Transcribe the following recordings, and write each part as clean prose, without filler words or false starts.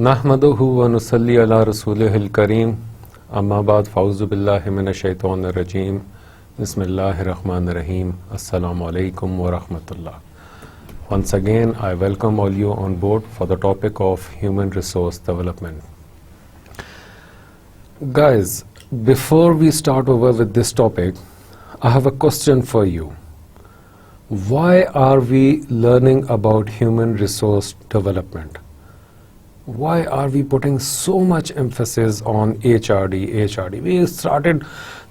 नहमदुहु व नुसल्ली अला रसूलिहिल करीम अम्मा बाद फ़ाउज़ु बिल्लाहि मिनश शैतानिर रजीम बिस्मिल्लाहिर रहमानिर रहीम अस्सलामु अलैकुम व रहमतुल्लाह. Once again, I welcome all you on board for the topic of human resource development. Guys, before we start over with this topic, I have a question for you. Why are we learning about human resource development? Why are we putting so much emphasis on HRD?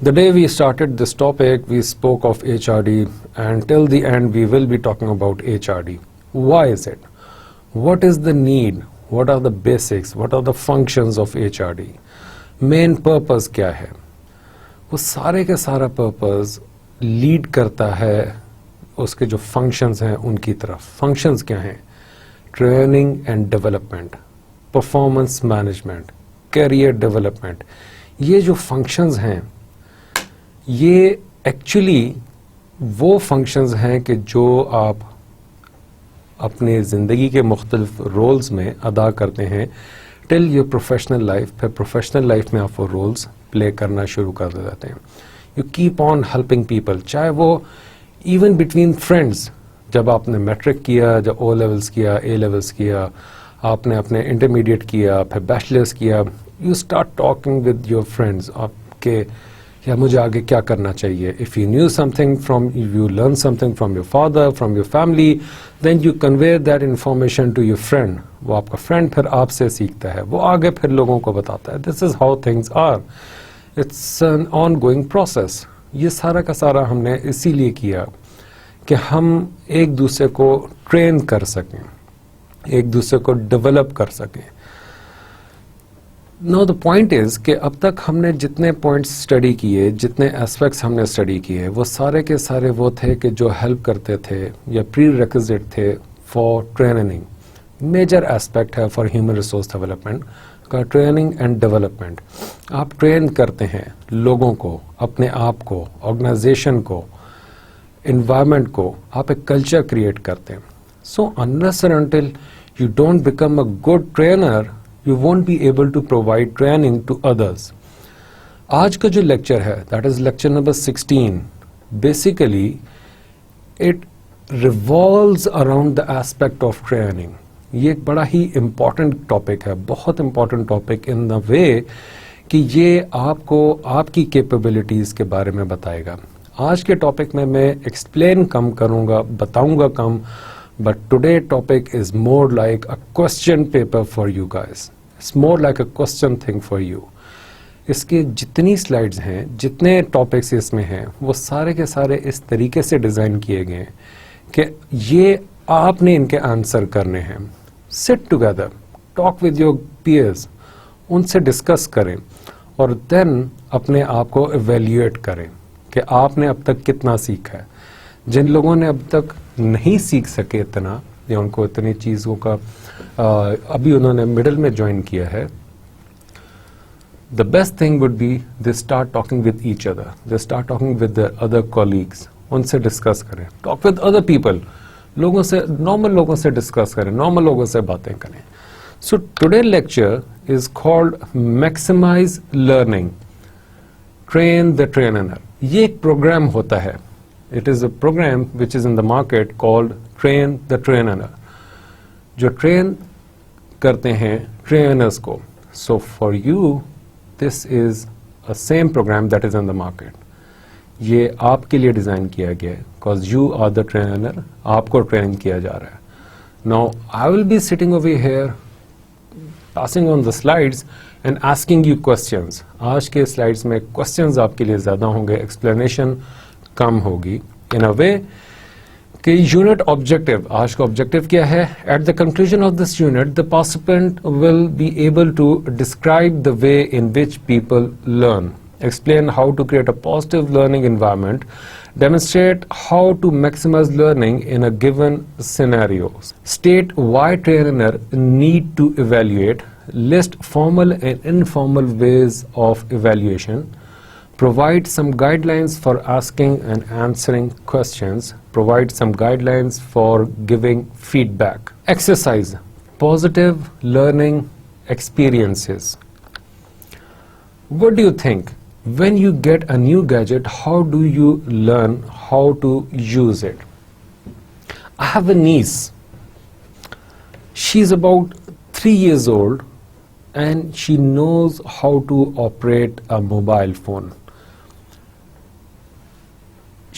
The day we started this topic, we spoke of HRD, and till the end we will be talking about HRD. Why is it? What is the need? What are the basics? What are the functions of HRD? Main purpose क्या है? वो सारे के सारा purpose lead करता है उसके जो functions हैं उनकी तरफ. Functions क्या हैं? Training and development, performance management, career development. ये जो फंक्शंस हैं ये एक्चुअली वो फंक्शंस हैं कि जो आप अपने ज़िंदगी के मुख्तलिफ रोल्स में अदा करते हैं टिल योर प्रोफेशनल लाइफ. फिर प्रोफेशनल लाइफ में आप वो रोल्स प्ले करना शुरू कर देते हैं. You keep on helping people, चाहे वो इवन बिटवीन फ्रेंड्स. जब आपने मैट्रिक किया, जब ओ लेवल्स किया, ए लेवल्स किया, आपने अपने इंटरमीडिएट किया, फिर बैचलर्स किया, you start talking with your friends आपके या मुझे आगे क्या करना चाहिए. If you knew something from you learn something from your father, from your family, then you convey that information to your friend. वो आपका फ्रेंड फिर आपसे सीखता है, वो आगे फिर लोगों को बताता है. This is how things are. It's an ongoing process. ये सारा का सारा हमने इसीलिए किया कि हम एक दूसरे को ट्रेन कर सकें, एक दूसरे को डेवलप कर सकें. नाउ द पॉइंट इज कि अब तक हमने जितने पॉइंट्स स्टडी किए, जितने एस्पेक्ट्स हमने स्टडी किए, वो सारे के सारे वो थे कि जो हेल्प करते थे या प्री रिक्विजिट थे फॉर ट्रेनिंग. मेजर एस्पेक्ट है फॉर ह्यूमन रिसोर्स डेवलपमेंट का ट्रेनिंग एंड डेवलपमेंट. आप ट्रेन करते हैं लोगों को, अपने आप को, ऑर्गेनाइजेशन को, इन्वायरमेंट को. आप एक कल्चर क्रिएट करते हैं. So unless and until you don't become a good trainer, you won't be able to provide training to others. आज का जो लेक्चर है, that is lecture number 16, basically it revolves around the aspect of training. ये एक बड़ा ही important topic है, बहुत important topic in the way कि ये आपको आपकी capabilities के बारे में बताएगा. आज के टॉपिक में मैं explain कम करूँगा, बताऊँगा कम. But today topic is more like a question paper for you guys. It's more like a question thing for you. इसके जितनी स्लाइड्स हैं, जितने टॉपिक्स इसमें हैं, वो सारे के सारे इस तरीके से डिज़ाइन किए गए हैं कि ये आपने इनके आंसर करने हैं. Sit together, talk with your peers, उनसे डिस्कस करें और देन अपने आप को evaluate करें कि आपने अब तक कितना सीखा है. जिन लोगों ने अब तक नहीं सीख सके इतना या उनको इतनी चीज़ों का अभी उन्होंने मिडिल में ज्वाइन किया है, the best thing would be they start talking with each other, they start talking with the other colleagues. उनसे डिस्कस करें, टॉक विद अदर पीपल. लोगों से, नॉर्मल लोगों से डिस्कस करें, नॉर्मल लोगों से बातें करें. So today lecture is called maximise learning, train the trainer. ये एक प्रोग्राम होता है. It is a program which is in the market called Train the Trainer, जो ट्रेन करते हैं ट्रेनर्स को. So for you, this is a same program that is in the market. ये आपके लिए डिज़ाइन किया गया है because you are the trainer. आपको ट्रेन किया जा रहा है. Now I will be sitting over here, passing on the slides and asking you questions. आज के slides में questions आपके लिए ज़्यादा होंगे, explanation कम होगी. इन अ वे कि यूनिट ऑब्जेक्टिव, आज का ऑब्जेक्टिव क्या है? At the conclusion of this unit the participant will be able to describe the way in which people learn, explain how to create a positive learning environment, demonstrate how to maximize learning in a given scenario, state why trainer need to evaluate, list formal and informal ways of evaluation, provide some guidelines for asking and answering questions, provide some guidelines for giving feedback. Exercise, positive learning experiences. What do you think? When you get a new gadget, how do you learn how to use it? I have a niece. She's about 3 years old and she knows how to operate a mobile phone.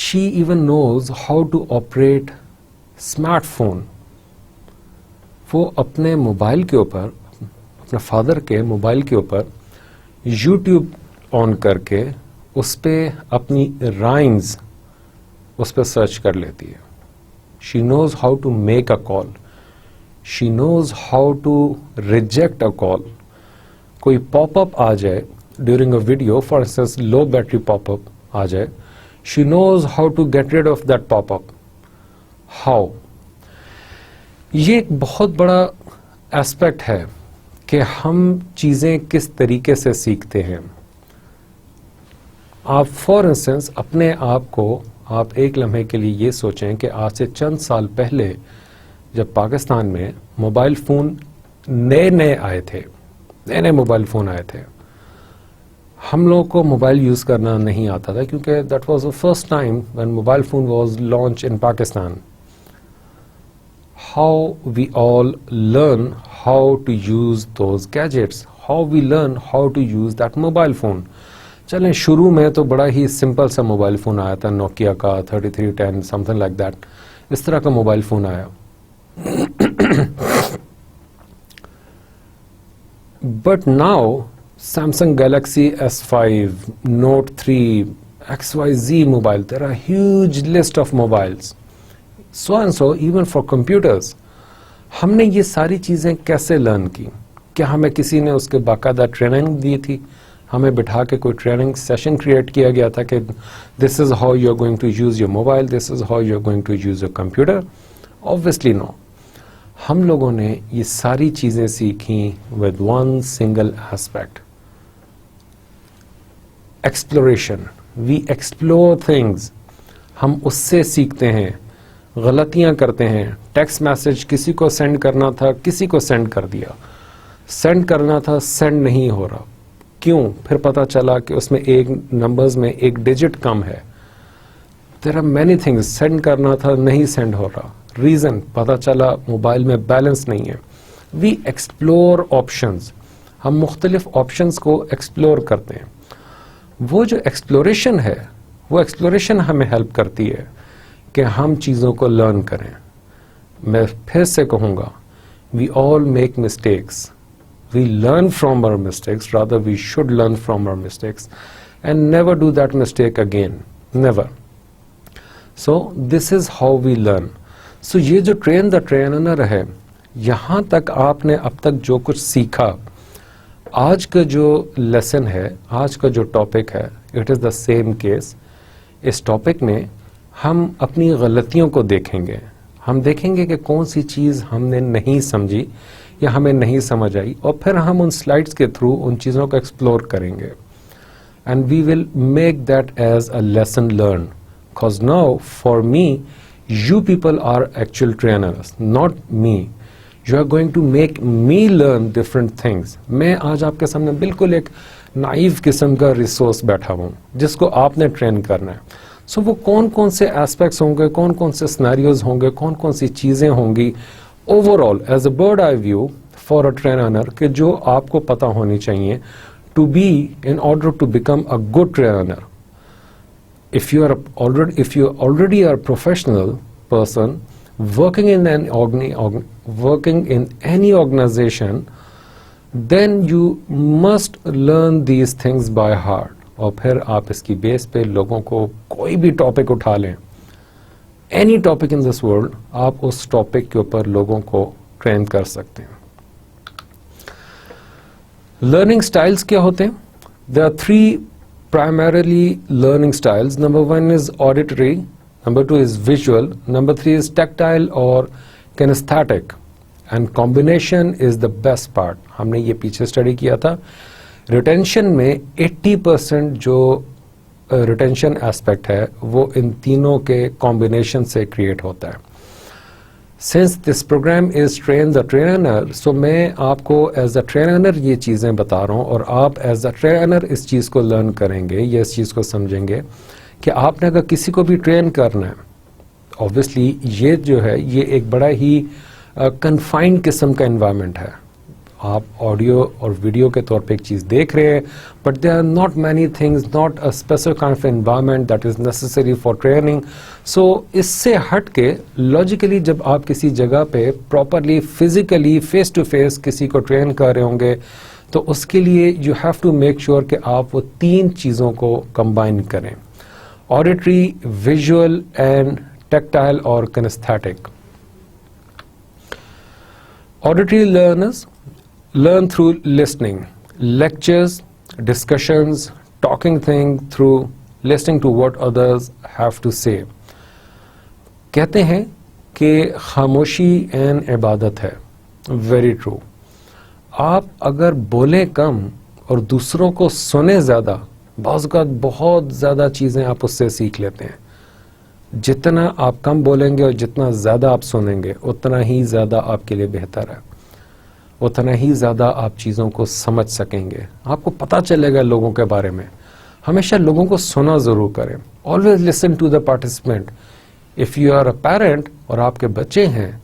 She even knows how to operate smartphone. वो अपने mobile के ऊपर, अपने father के mobile के ऊपर YouTube on करके उस पर अपनी राइम्स उस पर सर्च कर लेती है. She knows how to make a call. She knows how to reject a call. कोई पॉपअप आ जाए during a video, for instance low battery popup आ जाए, she knows how to get rid of that pop-up. How? ये एक बहुत बड़ा aspect है कि हम चीज़ें किस तरीके से सीखते हैं. आप फॉर इंस्टेंस अपने आप को आप एक लम्हे के लिए ये सोचें कि आज से चंद साल पहले जब पाकिस्तान में मोबाइल फ़ोन नए आए थे, नए मोबाइल फ़ोन आए थे, हम लोगों को मोबाइल यूज़ करना नहीं आता था क्योंकि that was the first time when mobile phone was launch in Pakistan. How we all learn how to use those gadgets, how we learn how to use that mobile phone. चलें, शुरू में तो बड़ा ही सिंपल सा मोबाइल फ़ोन आया था, Nokia का 3310 समथिंग लाइक दैट, इस तरह का मोबाइल फ़ोन आया. But now Samsung Galaxy S5, Note 3, XYZ mobile, there are a huge list of mobiles. So and so even for computers. हमने ये सारी चीज़ें कैसे लर्न की? क्या हमें किसी ने उसके बाकायदा ट्रेनिंग दी थी? हमें बिठा के कोई ट्रेनिंग सेशन क्रिएट किया गया था कि this is how you are going to use your mobile, this is how you are going to use your computer? Obviously no. हम लोगों ने ये सारी चीज़ें सीखी with one single aspect. Exploration. We explore things. हम उससे सीखते हैं, गलतियां करते हैं. टेक्स्ट मैसेज किसी को सेंड करना था, किसी को सेंड कर दिया. सेंड करना था, सेंड नहीं हो रहा. क्यों? फिर पता चला कि उसमें एक नंबर्स में एक डिजिट कम है. There are many things. Send करना था, नहीं सेंड हो रहा. रीज़न पता चला मोबाइल में बैलेंस नहीं है. We explore options. हम मुख्तलिफ ऑप्शंस को एक्सप्लोर करते हैं. वो जो एक्सप्लोरेशन है, वो एक्सप्लोरेशन हमें हेल्प करती है कि हम चीज़ों को लर्न करें. मैं फिर से कहूँगा, we all make mistakes. We learn from our mistakes, rather we should learn from our mistakes and never do that mistake again, never. So this is how we learn. So ये जो train the trainer है, यहाँ तक आपने अब तक जो कुछ सीखा, आज का जो लेसन है, आज का जो टॉपिक है, it is the same case. इस टॉपिक में हम अपनी गलतियों को देखेंगे. हम देखेंगे कि कौन सी चीज़ हमने नहीं समझी या हमें नहीं समझ आई, और फिर हम उन स्लाइड्स के थ्रू उन चीज़ों को एक्सप्लोर करेंगे. And we will make that as a lesson learn. Because now for me, you people are actual trainers, not me. You are going to make me learn different things. मैं आज आपके सामने बिल्कुल एक नाइव किस्म का resource बैठा हूँ जिसको आपने ट्रेन करना है. सो वो कौन कौन से एस्पेक्ट्स होंगे, कौन कौन से सिनेरियोज होंगे, कौन कौन सी चीज़ें होंगी overall as a bird eye view for a trainer, कि जो आपको पता होनी चाहिए to be in order to become a good trainer. If you already are a professional person working in any organization, then you must learn these things by heart. और फिर आप इसकी बेस पे लोगों को कोई भी टॉपिक उठा लें, any topic in this world, आप उस टॉपिक के ऊपर लोगों को ट्रेन कर सकते हैं. लर्निंग स्टाइल्स क्या होते हैं? There are three primarily learning styles. Number one is auditory, number two is visual, number three is tactile or kinesthetic, and combination is the best part. हमने ये पीछे स्टडी किया था. रिटेंशन में 80% जो रिटेंशन एस्पेक्ट है वो इन तीनों के कॉम्बिनेशन से क्रिएट होता है. Since this program is train the trainer, so मैं आपको एज अ ट्रेनर ये चीज़ें बता रहा हूँ और आप एज अ ट्रेनर इस चीज़ को लर्न करेंगे या इस चीज़ को समझेंगे कि आपने अगर किसी को भी ट्रेन करना है, ऑब्वियसली ये जो है ये एक बड़ा ही कन्फाइंड किस्म का इन्वायरमेंट है। आप ऑडियो और वीडियो के तौर पे एक चीज़ देख रहे हैं, but there are not many things, not a specific kind of environment that is necessary for training. So इससे हट के लॉजिकली जब आप किसी जगह पे properly physically face to face किसी को ट्रेन कर रहे होंगे, तो उसके लिए you have to make sure कि आप वो तीन चीज़ों को कंबाइन करें, auditory, visual and tactile or kinesthetic. Auditory learners learn through listening, lectures, discussions, talking things, through listening to what others have to say. कहते हैं कि खामोशी एन इबादत है, वेरी ट्रू। आप अगर बोलें कम और दूसरों को सुने ज़्यादा, बाज़ औक़ात बहुत ज़्यादा चीज़ें आप उससे सीख लेते हैं। जितना आप कम बोलेंगे और जितना ज़्यादा आप सुनेंगे उतना ही ज़्यादा आपके लिए बेहतर है, उतना ही ज़्यादा आप चीज़ों को समझ सकेंगे, आपको पता चलेगा लोगों के बारे में। हमेशा लोगों को सुना ज़रूर करें, always listen to the participant. If you are a parent और आपके बच्चे हैं,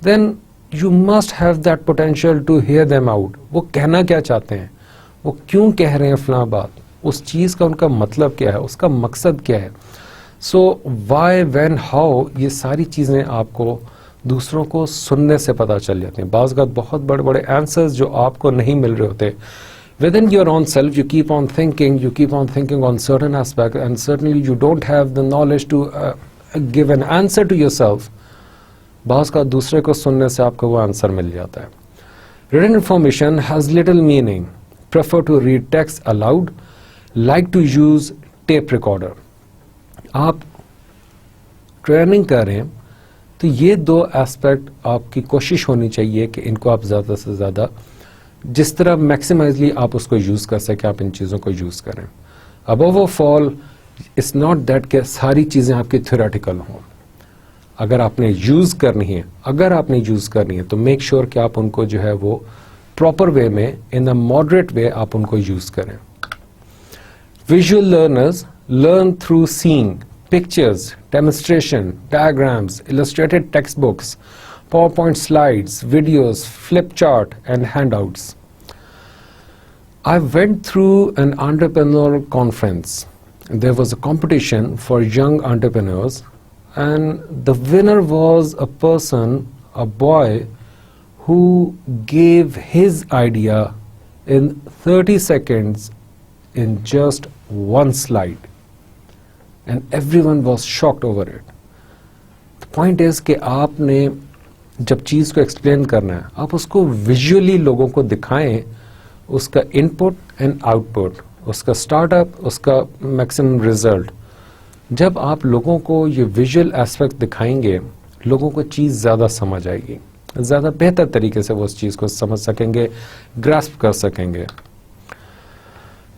then you must have that potential to hear them out. वो कहना क्या चाहते हैं, वो क्यों कह रहे हैं फलां बात, उस चीज़ का उनका मतलब क्या है, उसका मकसद क्या है। सो वाई, व्हेन, हाउ, ये सारी चीज़ें आपको दूसरों को सुनने से पता चल जाती हैं। बाज़ बात बहुत बड़े बड़े आंसर्स जो आपको नहीं मिल रहे होते, within your own self you keep on thinking on certain aspect and certainly you don't have the knowledge to give an answer to yourself. बाज़ का दूसरे को सुनने से आपको वो आंसर मिल जाता है। Written information has little meaning, prefer to read text aloud, like to use tape recorder. आप ट्रेनिंग करें तो ये दो एस्पेक्ट आपकी कोशिश होनी चाहिए कि इनको आप ज़्यादा से ज़्यादा जिस तरह मैक्सिमाइजली आप उसको यूज़ कर सकें, आप इन चीज़ों को यूज़ करें। Above all it's not that कि सारी चीज़ें आपकी थ्योरेटिकल हों। अगर आपने यूज़ करनी है तो मेक श्योर कि आप उनको जो है वो प्रॉपर वे में, इन अ मॉडरेट वे आप उनको यूज़ करें। Visual learners learn through seeing pictures, demonstration, diagrams, illustrated textbooks, PowerPoint slides, videos, flip chart, and handouts. I went through an entrepreneur conference. There was a competition for young entrepreneurs, and the winner was a boy, who gave his idea in 30 seconds in just one slide. And everyone was shocked over it. The point is कि आपने जब चीज़ को explain करना है, आप उसको visually लोगों को दिखाएं, उसका इनपुट एंड आउटपुट, उसका स्टार्टअप, उसका मैक्सिमम रिजल्ट। जब आप लोगों को ये विजुअल एस्पेक्ट दिखाएंगे, लोगों को चीज़ ज़्यादा समझ आएगी, ज़्यादा बेहतर तरीके से वो उस चीज़ को समझ सकेंगे, ग्रास्प कर सकेंगे।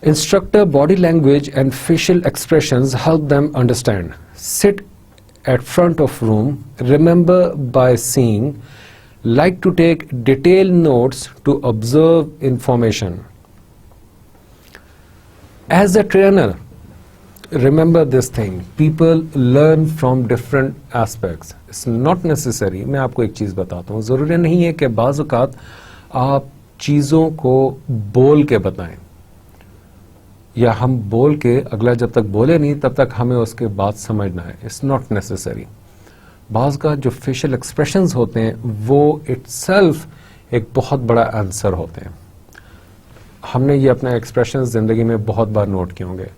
Instructor body language and facial expressions help them understand. Sit at front of room, remember by seeing, like to take detailed notes to observe information. As a trainer, remember this thing, people learn from different aspects. It's not necessary, मैं आपको एक चीज़ बताता हूँ, ज़रूरी नहीं है कि बाज़ औक़ात आप चीज़ों को बोल के बताएं, या हम बोल के अगला जब तक बोले नहीं तब तक हमें उसके बात समझना है। It's not necessary. बाज़ का जो फेशियल एक्सप्रेशंस होते हैं वो इटसेल्फ एक बहुत बड़ा आंसर होते हैं। हमने ये अपने एक्सप्रेशंस ज़िंदगी में बहुत बार नोट किए होंगे।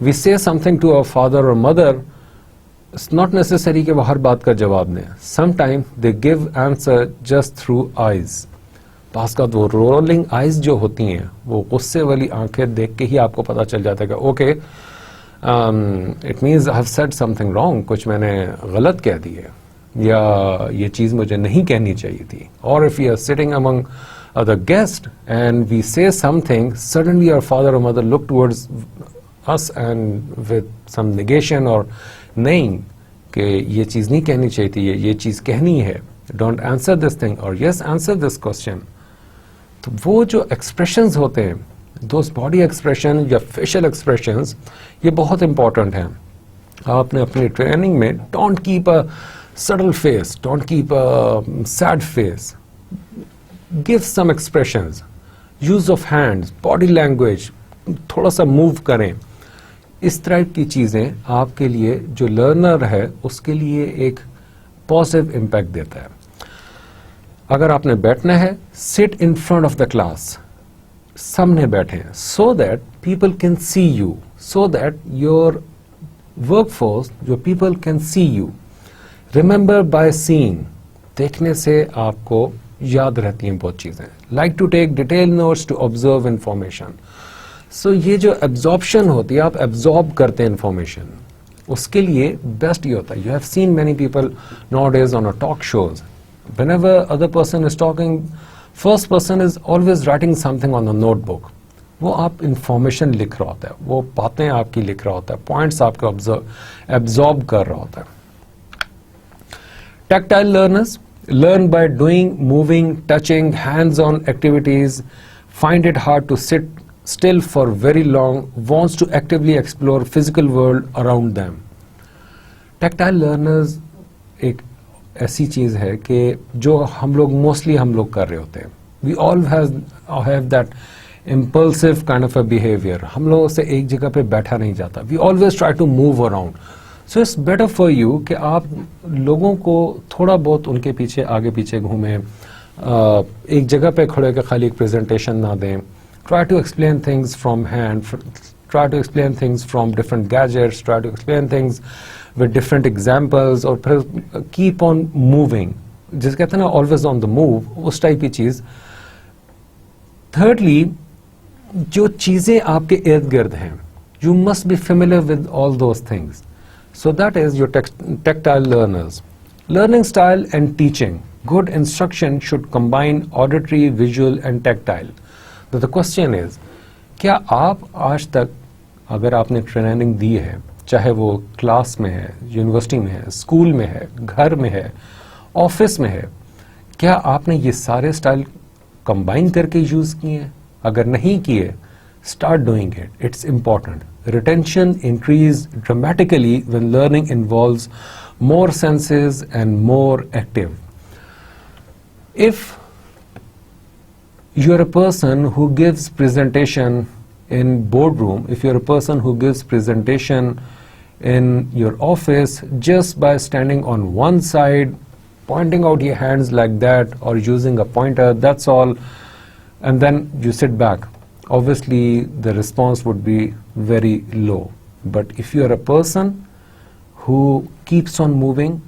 We say something to our father और मदर, इट्स नॉट नेसेसरी कि वो हर बात का जवाब दें। Sometime they give answer just through eyes. पास का वो रोलिंग आइज जो होती हैं, वो गुस्से वाली आंखें देख के ही आपको पता चल जाता है कि okay, it means I have said something wrong, कुछ मैंने गलत कह दी है, या ये चीज़ मुझे नहीं कहनी चाहिए थी। और if you are sitting among other guest and we say something, suddenly our father और mother look towards us and with some negation और नहीं कि ये चीज़ नहीं कहनी चाहिए थी, ये चीज़ कहनी है। डोंट आंसर दिस थिंग और यस आंसर दिस क्वेश्चन। तो वो जो एक्सप्रेशंस होते हैं, दोस बॉडी एक्सप्रेशन या फेशियल एक्सप्रेशंस, ये बहुत इंपॉर्टेंट हैं। आपने अपनी ट्रेनिंग में don't keep a saddle face, don't keep a sad face, give some expressions, use of hands, body language, थोड़ा सा मूव करें। इस तरह की चीजें आपके लिए, जो लर्नर है उसके लिए एक पॉजिटिव इम्पैक्ट देता है। अगर आपने बैठना है, sit in front of the class, सामने बैठे, so that people can see you, so that your workforce, जो people can see you. Remember by seeing, देखने से आपको याद रहती हैं बहुत चीजें। Like to take detail notes to observe information. So ये जो एब्जॉर्प्शन होती है, आप एब्जॉर्ब करते हैं इंफॉर्मेशन, उसके लिए बेस्ट ये होता है। You have seen many people nowadays on a talk shows, whenever other person is talking, first person is always writing something on a notebook. वो आप इंफॉर्मेशन लिख रहा होता है, वो बातें आपकी लिख रहा होता है, पॉइंट्स आपके एब्जॉर्ब कर रहा होता है। Tactile learners learn by doing, moving, touching, hands-on activities, find it hard to sit still for very long, wants to actively explore physical world around them. Tactile learners एक ऐसी चीज है कि जो हम लोग मोस्टली हम लोग कर रहे होते हैं। We all have that impulsive kind of a behavior. हम लोगों से एक जगह पे बैठा नहीं जाता। We always try to move around. So it's better for you कि आप लोगों को थोड़ा बहुत उनके पीछे आगे पीछे घूमें, एक जगह पे खड़े होकर खाली एक प्रेजेंटेशन ना दें। Try to explain things from hand, try to explain things from different gadgets, try to explain things with different examples, और फिर keep on moving, जिस कहते हैं ना always on the move, उस टाइप की चीज़। Thirdly, जो चीज़ें आपके इर्द गिर्द हैं, you must be familiar with all those things. So that is your tactile learners. Learning style and teaching. Good instruction should combine auditory, visual and tactile. So the question is, क्या आप आज तक अगर आपने ट्रेनिंग दी है, चाहे वो class में है, यूनिवर्सिटी में है, स्कूल में है, घर में है, ऑफिस में है, क्या आपने ये सारे स्टाइल कंबाइन करके यूज किए हैं? अगर नहीं किए, start doing it. It's important. Retention increase dramatically when learning involves more senses and more active. If you're a person who gives presentation in boardroom, if you're a person who gives presentation in your office just by standing on one side, pointing out your hands like that or using a pointer, that's all, and then you sit back, obviously the response would be very low. But if you are a person who keeps on moving,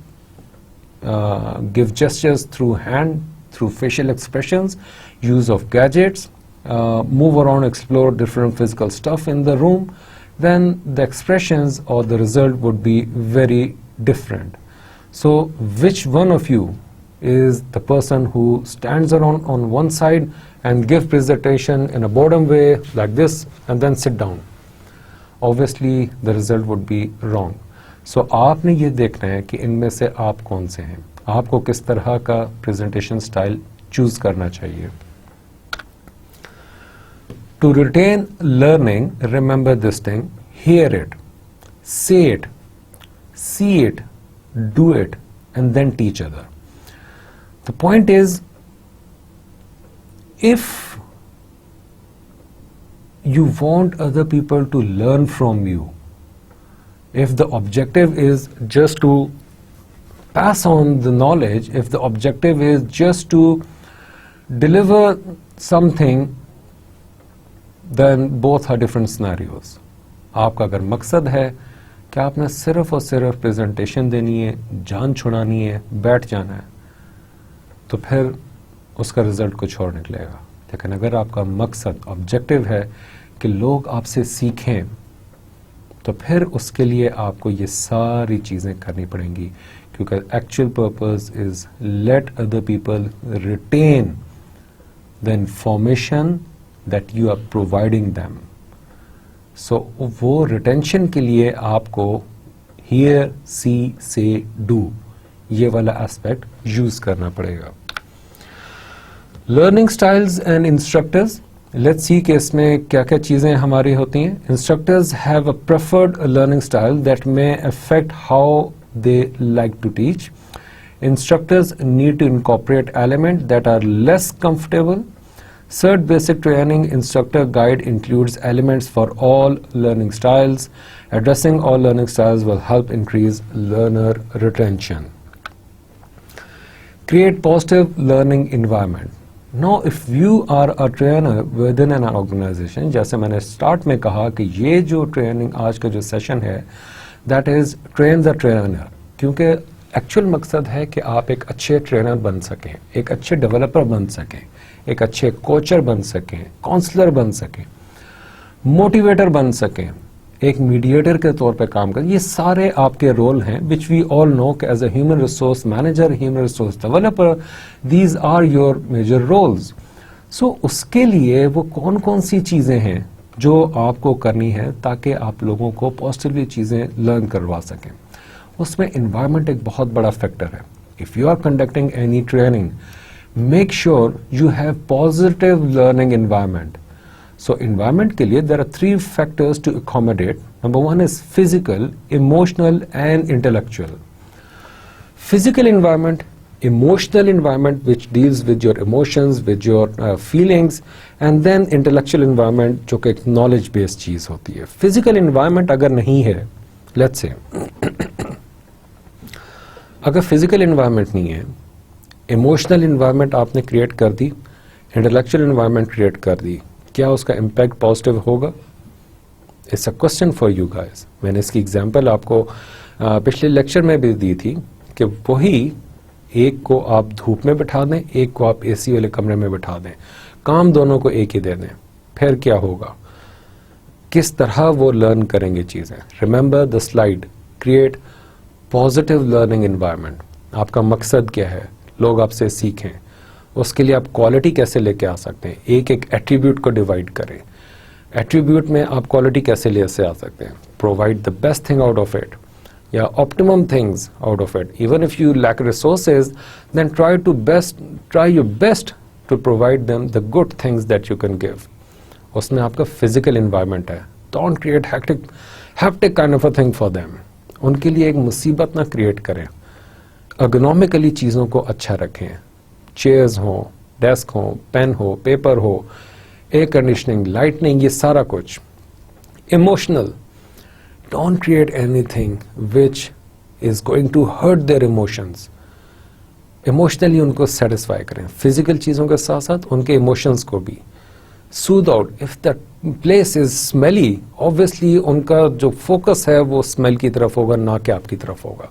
give gestures through hand, through facial expressions, use of gadgets, move around, explore different physical stuff in the room, then the expressions or the result would be very different. So which one of you is the person who stands around on one side and give presentation in a boredom way like this and then sit down? Obviously the result would be wrong. So आपने ये देखना है कि इनमें से आप कौन से हैं, आपको किस तरह का presentation style choose करना चाहिए. To retain learning, remember this thing: hear it, say it, see it, do it, and then teach other. The point is, if you want other people to learn from you, if the objective is just to pass on the knowledge, if the objective is just to deliver something, then both are different scenarios. आपका अगर मकसद है कि आपने सिर्फ और सिर्फ presentation देनी है, जान छुड़ानी है, बैठ जाना है, तो फिर उसका रिजल्ट कुछ और निकलेगा. लेकिन अगर आपका मकसद, ऑब्जेक्टिव है कि लोग आपसे सीखें, तो फिर उसके लिए आपको ये सारी चीज़ें करनी पड़ेंगी, क्योंकि actual purpose is let other people retain the information that you are providing them. So वो रिटेंशन के लिए आपको हियर, सी, से, डू, ये वाला एस्पेक्ट यूज करना पड़ेगा। Learning styles and instructors, let's see कि इसमें क्या क्या चीजें हमारी होती हैं। Instructors have a preferred learning style that may affect how they like to teach. Instructors need to incorporate elements that are less comfortable. CERT Basic Training Instructor Guide includes elements for all learning styles. Addressing all learning styles will help increase learner retention. Create positive learning environment. Now, if you are a trainer within an organization, जैसे मैंने start में कहा कि ये जो training आज का जो सेशन है, that is train the trainer, क्योंकि एक्चुअल मकसद है कि आप एक अच्छे ट्रेनर बन सकें, एक अच्छे डेवलपर बन सकें, एक अच्छे कोचर बन सकें, काउंसलर बन सकें, मोटिवेटर बन सकें, एक मीडिएटर के तौर पे काम करें। ये सारे आपके रोल हैं विच वी ऑल नो कि as a human resource manager, human resource developer, these are your major roles. So उसके लिए वो कौन कौन सी चीज़ें हैं जो आपको करनी है ताकि आप लोगों को पॉजिटिवली चीज़ें लर्न करवा सकें। उसमें एनवायरनमेंट एक बहुत बड़ा फैक्टर है। If you are conducting any training, make sure you have positive learning environment. So environment के लिए there are 3 factors to accommodate. Number 1 is physical, emotional and intellectual. Physical environment, emotional environment which deals with your emotions, with your feelings, and then intellectual environment जो कि एक knowledge based चीज होती है। physical environment अगर नहीं है, let's say अगर फिजिकल एनवायरनमेंट नहीं है, इमोशनल एनवायरनमेंट आपने क्रिएट कर दी, इंटेलेक्चुअल एनवायरनमेंट क्रिएट कर दी, क्या उसका इम्पैक्ट पॉजिटिव होगा? It's a question for you guys. मैंने इसकी एग्जांपल आपको पिछले लेक्चर में भी दी थी कि वही एक को आप धूप में बिठा दें, एक को आप एसी वाले कमरे में बिठा दें, काम दोनों को एक ही दे दें, फिर क्या होगा? किस तरह वो लर्न करेंगे चीज़ें? Remember the slide, create positive learning environment. आपका मकसद क्या है? लोग आपसे सीखें। उसके लिए आप क्वालिटी कैसे लेके आ सकते हैं? एक एक एट्रीब्यूट को डिवाइड करें। एट्रीब्यूट में आप क्वालिटी कैसे ले से आ सकते हैं? Provide the best thing out of it या optimum things out of it. Even if you lack resources, then try your best to provide them the good things that you can give. उसमें आपका physical environment है। Don't create haptic kind of a thing for them. उनके लिए एक मुसीबत ना create करें। Ergonomically चीज़ों को अच्छा रखें। चेयर्स हो, डेस्क हो, पेन हो, पेपर हो, एयर कंडीशनिंग, लाइटनिंग, ये सारा कुछ। Emotional, don't create anything which is going to hurt their emotions. Emotionally उनको सेटिस्फाई करें, फिजिकल चीज़ों के साथ साथ उनके इमोशंस को भी soothe out. If that place is smelly, obviously उनका जो फोकस है वो स्मेल की तरफ होगा, ना कि आपकी तरफ होगा।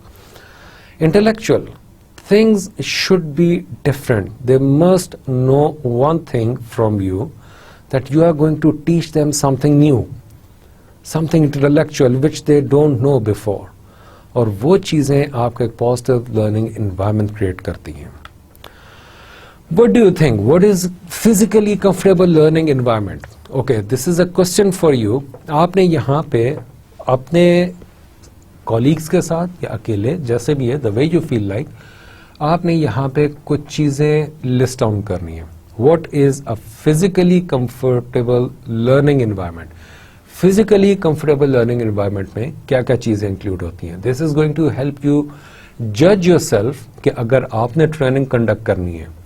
Intellectual things should be different. They must know one thing from you that you are going to teach them something new, something intellectual which they don't know before. और वो चीज़ें आपका एक पॉजिटिव लर्निंग एनवायरनमेंट क्रिएट करती हैं। What do you think? What is physically comfortable learning environment? Okay, this is a question for you. आपने यहाँ पे अपने colleagues के साथ या अकेले, जैसे भी है, the way you feel like, आपने यहाँ पे कुछ चीज़ें list down करनी है। What is a physically comfortable learning environment? Physically comfortable learning environment में क्या क्या चीज़ें include होती हैं? This is going to help you judge yourself कि अगर आपने training conduct करनी है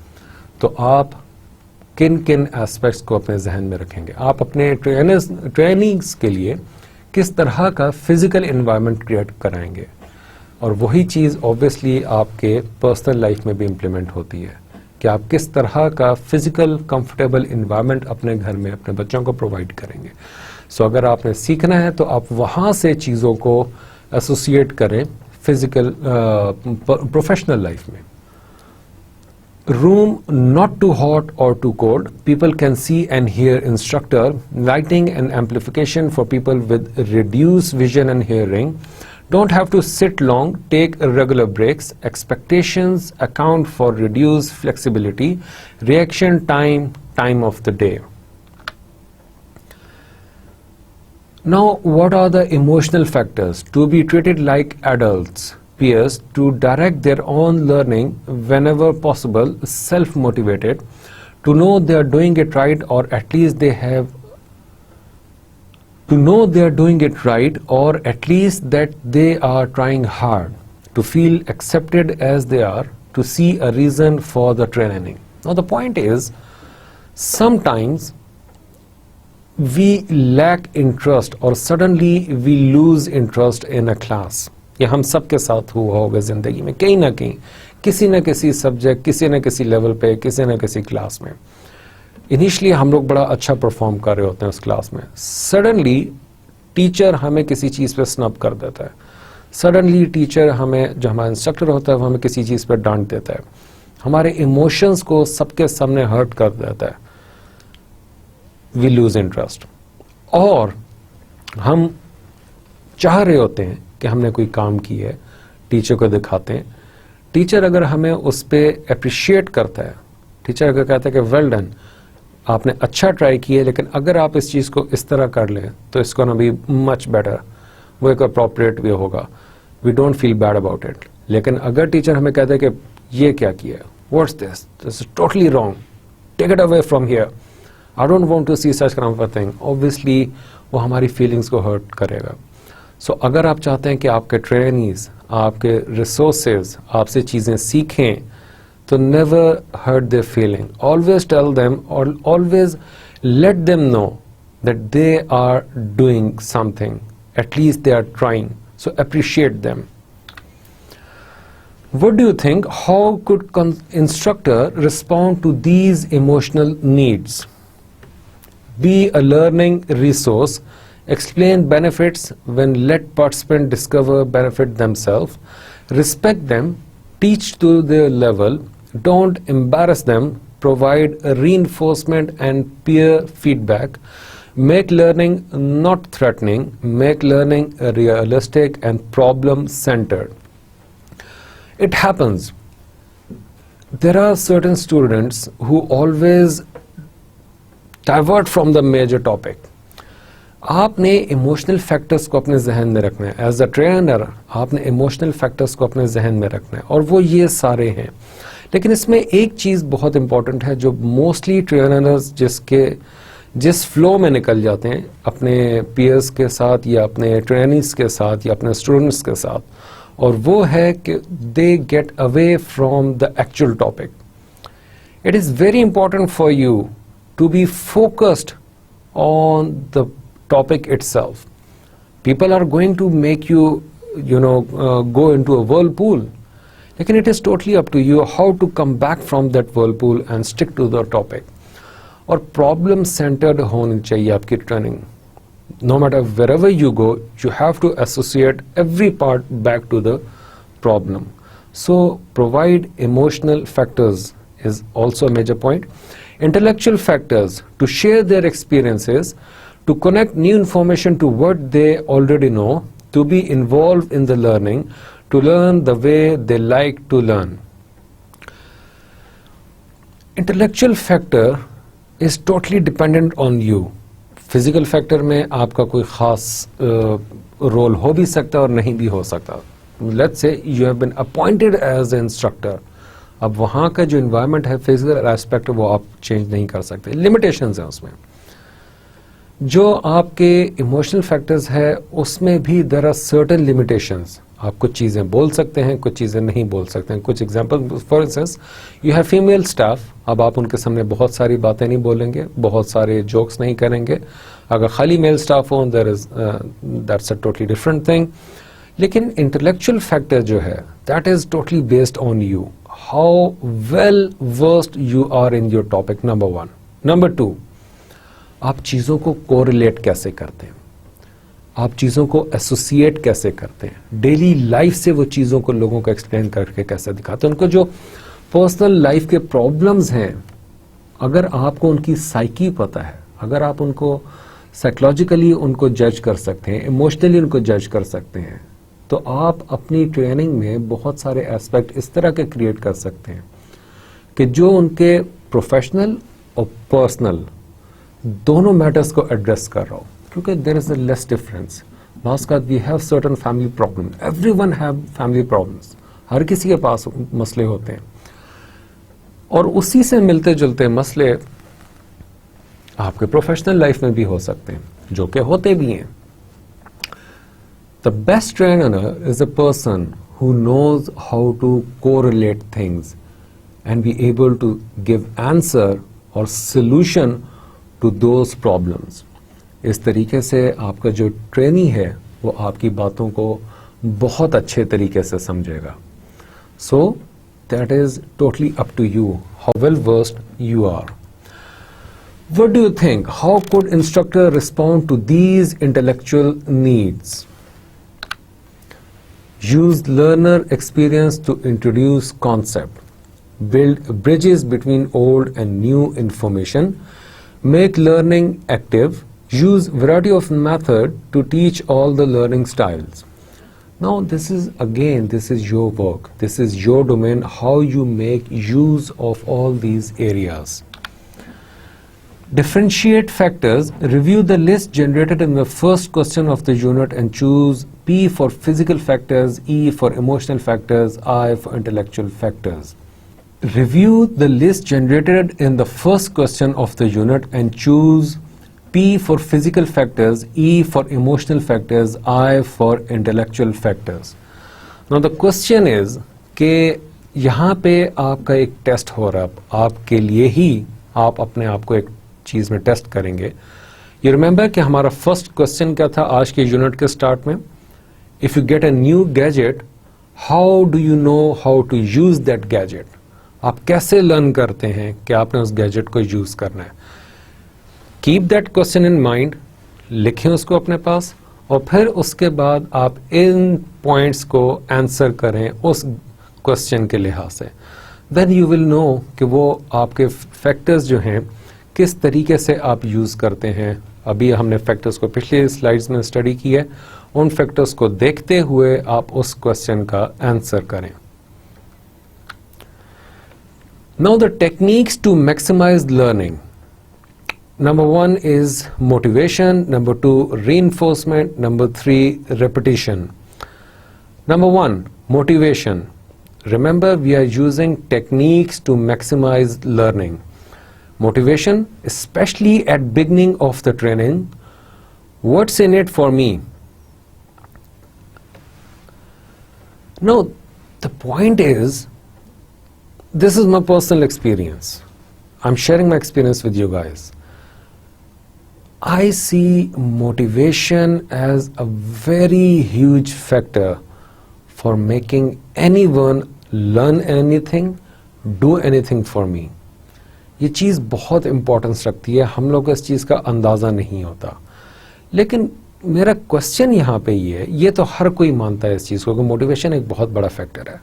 तो आप किन किन एस्पेक्ट्स को अपने जहन में रखेंगे। आप अपने ट्रेनिंग्स के लिए किस तरह का फिजिकल एनवायरनमेंट क्रिएट कराएंगे, और वही चीज़ ऑब्वियसली आपके पर्सनल लाइफ में भी इम्प्लीमेंट होती है कि आप किस तरह का फिजिकल कंफर्टेबल एनवायरनमेंट अपने घर में अपने बच्चों को प्रोवाइड करेंगे। सो अगर आपने सीखना है तो आप वहाँ से चीज़ों को एसोसिएट करें फिजिकल प्रोफेशनल लाइफ में। Room not too hot or too cold. People can see and hear instructor. Lighting and amplification for people with reduced vision and hearing. Don't have to sit long. Take regular breaks. Expectations account for reduced flexibility. Reaction time of the day. Now, what are the emotional factors to be treated like adults? peers to direct their own learning whenever possible, self-motivated, to know they are doing it right, or at least they have to know they are doing it right, or at least that they are trying hard, to feel accepted as they are, to see a reason for the training. Now the point is, sometimes we lack interest or suddenly we lose interest in a class. ये हम सब के साथ हुआ होगा जिंदगी में, कहीं ना कहीं किसी न किसी सब्जेक्ट, किसी न किसी लेवल पे, किसी न किसी क्लास में इनिशियली हम लोग बड़ा अच्छा परफॉर्म कर रहे होते हैं उस क्लास में, सडनली टीचर हमें किसी चीज़ पे स्नब कर देता है, सडनली टीचर हमें, जो हमारा इंस्ट्रक्टर होता है वो हमें किसी चीज़ पे डांट देता है, हमारे इमोशंस को सबके सामने हर्ट कर देता है, वी लूज इंटरेस्ट, और हम चाह रहे होते हैं कि हमने कोई काम किया है, टीचर को दिखाते हैं, टीचर अगर हमें उस पर अप्रिशिएट करता है, टीचर अगर कहता है कि वेल डन, आपने अच्छा ट्राई किया, लेकिन अगर आप इस चीज़ को इस तरह कर लें तो इसको ना भी मच बेटर, वो एक अप्रोप्रिएट वे होगा, we don't feel bad about it. लेकिन अगर टीचर हमें कहता है कि ये क्या किया है, what's this is totally wrong, take it away from here, I don't want to see such kind of thing, obviously वो हमारी फीलिंग्स को हर्ट करेगा. सो अगर आप चाहते हैं कि आपके ट्रेनीज, आपके रिसोर्सेज आपसे चीज़ें सीखें, तो never hurt their feeling, always tell them और always let them know that they are doing something, at least they are trying, so appreciate them. What do you think, how could instructor respond to these emotional needs? Be a learning resource, explain benefits when let participants discover benefit themselves, respect them, teach to their level, don't embarrass them, provide a reinforcement and peer feedback, make learning not threatening, make learning realistic and problem-centered. It happens. There are certain students who always divert from the major topic. आपने emotional factors को अपने जहन में रखना है, as a trainer आपने emotional factors को अपने जहन में रखना है, और वो ये सारे हैं. लेकिन इसमें एक चीज़ बहुत इंपॉर्टेंट है जो मोस्टली ट्रेनर्स जिस फ्लो में निकल जाते हैं अपने पीयर्स के साथ या अपने ट्रेनीज के साथ या अपने स्टूडेंट्स के साथ, और वो है कि they get away from the actual topic. It is very important for you to be focused on the topic itself. People are going to make you go into a whirlpool, लेकिन it is totally up to you how to come back from that whirlpool and stick to the topic. और problem centred होनी चाहिए आपकी ट्रेनिंग. No matter wherever you go, you have to associate every part back to the problem. So provide emotional factors is also a major point. Intellectual factors to share their experiences, to connect new information to what they already know, to be involve in the learning, to learn the way they like to learn. Intellectual factor is totally dependent on you. Physical factor में आपका कोई ख़ास role हो भी सकता है और नहीं भी हो सकता. Let's say you have been appointed as a instructor, अब वहाँ का जो इन्वायरमेंट है, फिजिकल एस्पेक्ट, वो आप चेंज नहीं कर सकते, लिमिटेशंस हैं उसमें. जो आपके इमोशनल फैक्टर्स है उसमें भी देयर आर सर्टेन लिमिटेशंस. आप कुछ चीज़ें बोल सकते हैं, कुछ चीज़ें नहीं बोल सकते हैं. कुछ example, for instance you have female staff, अब आप उनके सामने बहुत सारी बातें नहीं बोलेंगे, बहुत सारे जोक्स नहीं करेंगे. अगर खाली मेल स्टाफ हो that's a totally different thing. लेकिन इंटेलेक्चुअल फैक्टर जो है that is totally based on you, how well versed you are in your topic, number 1. Number 2, आप चीज़ों को कोरिलेट कैसे करते हैं, आप चीज़ों को एसोसिएट कैसे करते हैं, डेली लाइफ से वो चीज़ों को लोगों को एक्सप्लेन करके कैसे दिखाते हैं. उनको जो पर्सनल लाइफ के प्रॉब्लम्स हैं, अगर आपको उनकी साइकी पता है, अगर आप उनको साइकोलॉजिकली उनको जज कर सकते हैं, इमोशनली उनको जज कर सकते हैं, तो आप अपनी ट्रेनिंग में बहुत सारे एस्पेक्ट इस तरह के क्रिएट कर सकते हैं कि जो उनके प्रोफेशनल और पर्सनल दोनों मैटर्स को एड्रेस कर रहा हो. क्योंकि there is a less difference. Last का we have certain family problem, everyone have family problems, हर किसी के पास मसले होते हैं, और उसी से मिलते जुलते मसले आपके प्रोफेशनल लाइफ में भी हो सकते हैं, जो कि होते भी हैं. The best trainer is a person who knows how to correlate things and be able to give answer or solution to those problems. इस तरीके से आपका जो ट्रेनी है वो आपकी बातों को बहुत अच्छे तरीके से समझेगा. So that is totally up to you how well versed you are. What do you think? How could instructor respond to these intellectual needs? Use learner experience to introduce concept, build bridges between old and new information, make learning active, use variety of method to teach all the learning styles. Now this is your work, this is your domain, how you make use of all these areas. Differentiate factors. Review the list generated in the first question of the unit and choose P for physical factors, E for emotional factors, I for intellectual factors. Review the list generated in the first question of the unit and choose P for physical factors, E for emotional factors, I for intellectual factors. Now the question is कि यहाँ पे आपका एक test हो रहा है, आपके लिए ही आप अपने आप को एक चीज में टेस्ट करेंगे. यू रिमेंबर कि हमारा फर्स्ट क्वेश्चन क्या था आज के यूनिट के स्टार्ट में? If you get a new gadget, how do you know how to use that gadget? आप कैसे लर्न करते हैं कि आपने उस गैजेट को यूज करना है? Keep that question in mind, लिखें उसको अपने पास, और फिर उसके बाद आप इन पॉइंट्स को आंसर करें उस क्वेश्चन के लिहाज से. देन यू विल नो कि वो आपके फैक्टर्स जो हैं किस तरीके से आप यूज करते हैं. अभी हमने फैक्टर्स को पिछले स्लाइड्स में स्टडी किया है, उन फैक्टर्स को देखते हुए आप उस क्वेश्चन का आंसर करें. Now the techniques to maximise learning. Number 1 is motivation, number 2 reinforcement, number 3 repetition. Number 1, motivation. Remember, we are using techniques to maximize learning. Motivation, especially at beginning of the training. What's in it for me? No, the point is, this is my personal experience. I'm sharing my experience with you guys. I see motivation as a very huge factor for making anyone learn anything, do anything for me. ये चीज़ बहुत importance रखती है, हम लोग को इस चीज़ का अंदाज़ा नहीं होता. लेकिन मेरा क्वेश्चन यहाँ पे ये तो हर कोई मानता है इस चीज़ को कि मोटिवेशन एक बहुत बड़ा फैक्टर है.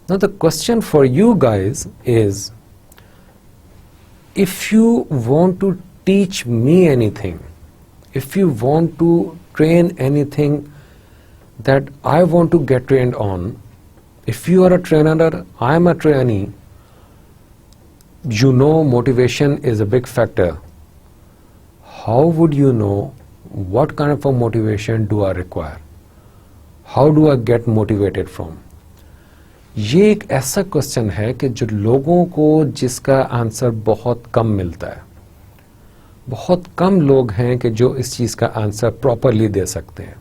Now the question for you guys is, if you want to teach me anything, if you want to train anything that I want to get trained on, if you are a trainer, I am a trainee, you know motivation is a big factor. How would you know what kind of a motivation do I require? How do I get motivated from? ये एक ऐसा question है कि जो लोगों को जिसका answer बहुत कम मिलता है. बहुत कम लोग हैं कि जो इस चीज़ का आंसर प्रॉपरली दे सकते हैं.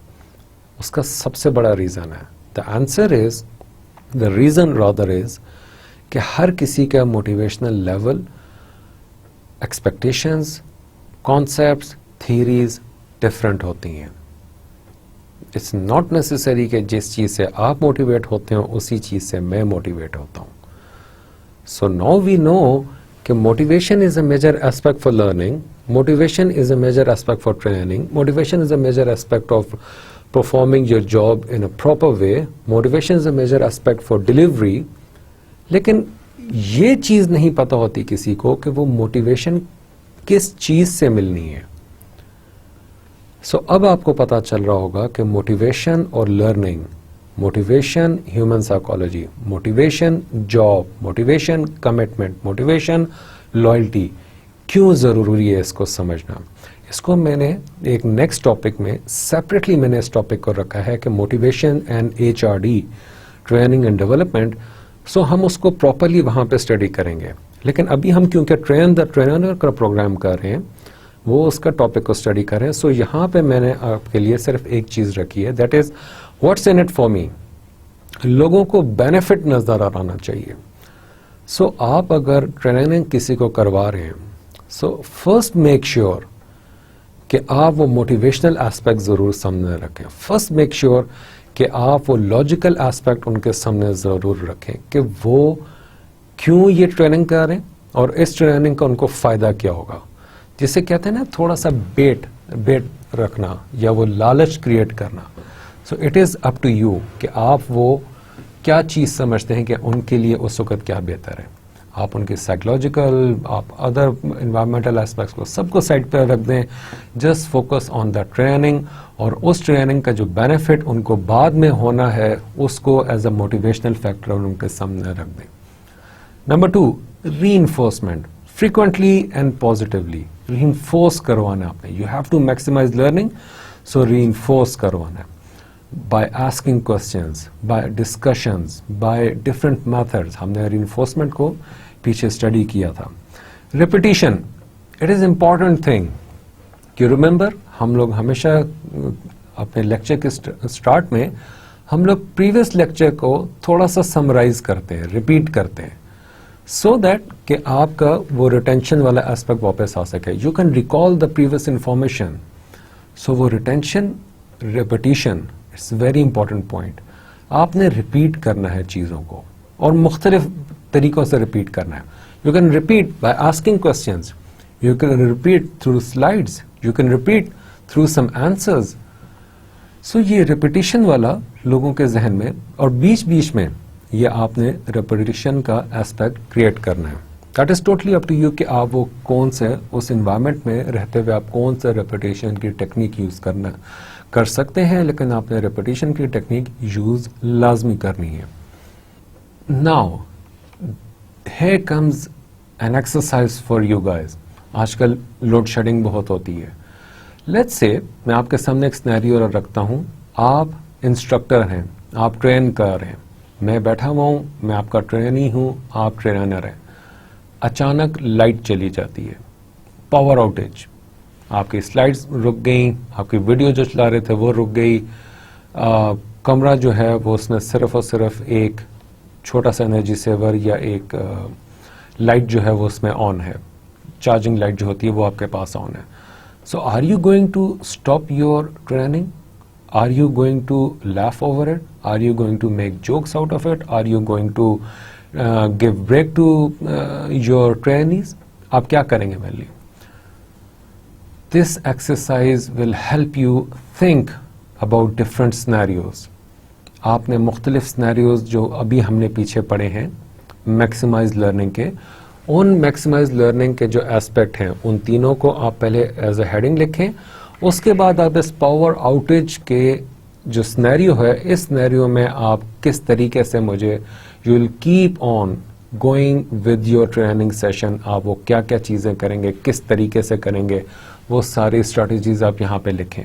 उसका सबसे बड़ा रीज़न है, द रीज़न रादर इज कि हर किसी का motivational level, expectations, concepts, theories different होती हैं. इट्स नॉट नेसेसरी कि जिस चीज़ से आप मोटिवेट होते हो उसी चीज़ से मैं मोटिवेट होता हूँ. सो नाउ वी नो कि motivation is a major aspect for learning, motivation is a major aspect for training, motivation is a major aspect of performing your job in a proper way, motivation is a major aspect for delivery. लेकिन ये चीज़ नहीं पता होती किसी को कि वो motivation किस चीज़ से मिलनी है. सो अब आपको पता चल रहा होगा कि मोटिवेशन और learning, motivation human psychology, motivation job, motivation commitment, motivation loyalty, क्यों ज़रूरी है इसको समझना। इसको मैंने एक नेक्स्ट टॉपिक में सेपरेटली मैंने इस टॉपिक को रखा है कि motivation and HRD, training and development. So हम उसको प्रॉपरली वहाँ पे स्टडी करेंगे, लेकिन अभी हम क्योंकि ट्रेन द ट्रेनर का प्रोग्राम कर रहे हैं, वो उसका टॉपिक को स्टडी कर रहे हैं। सो यहाँ पे मैंने आपके लिए सिर्फ एक चीज़ रखी है, that is what's in it for me. लोगों को बेनिफिट नज़र आना चाहिए। सो आप अगर ट्रेनिंग किसी को करवा रहे हैं, सो फर्स्ट मेक श्योर कि आप वो मोटिवेशनल एस्पेक्ट ज़रूर सामने रखें। फर्स्ट मेक श्योर कि आप वो लॉजिकल एस्पेक्ट उनके सामने ज़रूर रखें कि वो क्यों ये ट्रेनिंग कर रहे हैं और इस ट्रेनिंग का उनको फ़ायदा क्या होगा। जिसे कहते हैं ना थोड़ा सा बेट रखना या वो लालच क्रिएट करना। So it is up to you कि आप वो क्या चीज़ समझते हैं कि उनके लिए उस वक्त क्या बेहतर है। आप उनके साइकोलॉजिकल, आप अदर इन्वायरमेंटल एस्पेक्ट्स को सबको साइड पर रख दें। Just focus on the training, और उस ट्रेनिंग का जो बेनिफिट उनको बाद में होना है उसको एज अ मोटिवेशनल फैक्टर उनके सामने रख दें। Number 2, reinforcement, frequently and positively reinforce करवाना आपने। You have to maximise learning, so reinforce करवाना है by asking questions, by discussions, by different methods। हमने reinforcement को पीछे स्टडी किया था। repetition, it is important thing कि remember, हम लोग हमेशा अपने लेक्चर के स्टार्ट में हम लोग प्रीवियस लेक्चर को थोड़ा सा समराइज करते हैं, रिपीट करते हैं, so that कि आपका वो रिटेंशन वाला एस्पेक्ट वापस आ सके। You can recall the previous information, so वो retention, repetition, it's very important point. आपने रिपीट करना है चीज़ों को, और मुख्तलिफ तरीक़ों से रिपीट करना है। You can repeat by asking questions, you can repeat through slides, you can repeat through some answers. So ये रिपीटिशन वाला लोगों के जहन में, और बीच बीच में ये आपने रिपीटिशन का एस्पेक्ट क्रिएट करना है। That is totally up to you कि आप वो कौन से उस इन्वायरमेंट में रहते हुए आप कौन सा रिपीटिशन की टेक्निक यूज़ कर सकते हैं, लेकिन आपने रिपीटिशन की टेक्निक यूज लाजमी करनी है। Now here comes an exercise for you guys. आजकल लोड शेडिंग बहुत होती है। लेट्स से मैं आपके सामने एक सिनेरियो रखता हूं। आप इंस्ट्रक्टर हैं, आप ट्रेन कर रहे हैं, मैं बैठा हुआ हूं, मैं आपका ट्रेनी हूं, आप ट्रेनर हैं। अचानक लाइट चली जाती है, पावर आउटेज, आपकी स्लाइड्स रुक गई, आपकी वीडियो जो चला रहे थे वो रुक गई, कमरा जो है वो उसमें सिर्फ और सिर्फ एक छोटा सा एनर्जी सेवर या एक लाइट जो है वो उसमें ऑन है, चार्जिंग लाइट जो होती है वो आपके पास ऑन है। So are you going to stop your training? Are you going to laugh over it? Are you going to make jokes out of it? Are you going to give break to your trainees? आप क्या करेंगे मेरे लिए? This exercise will help you think about different scenarios। आपने मुख्तलिफ scenarios जो अभी हमने पीछे पढ़े हैं मैक्सिमाइज लर्निंग के, उन मैक्सिमाइज लर्निंग के जो एस्पेक्ट हैं उन तीनों को आप पहले एज अ हेडिंग लिखें। उसके बाद आप इस पावर आउटेज के जो स्नैरियो है, इस स्नैरियो में आप किस तरीके से मुझे you will keep on going with your training session, आप वो क्या क्या चीज़ें करेंगे, किस तरीके से करेंगे, वो सारी स्ट्रैटेजीज आप यहाँ पे लिखें।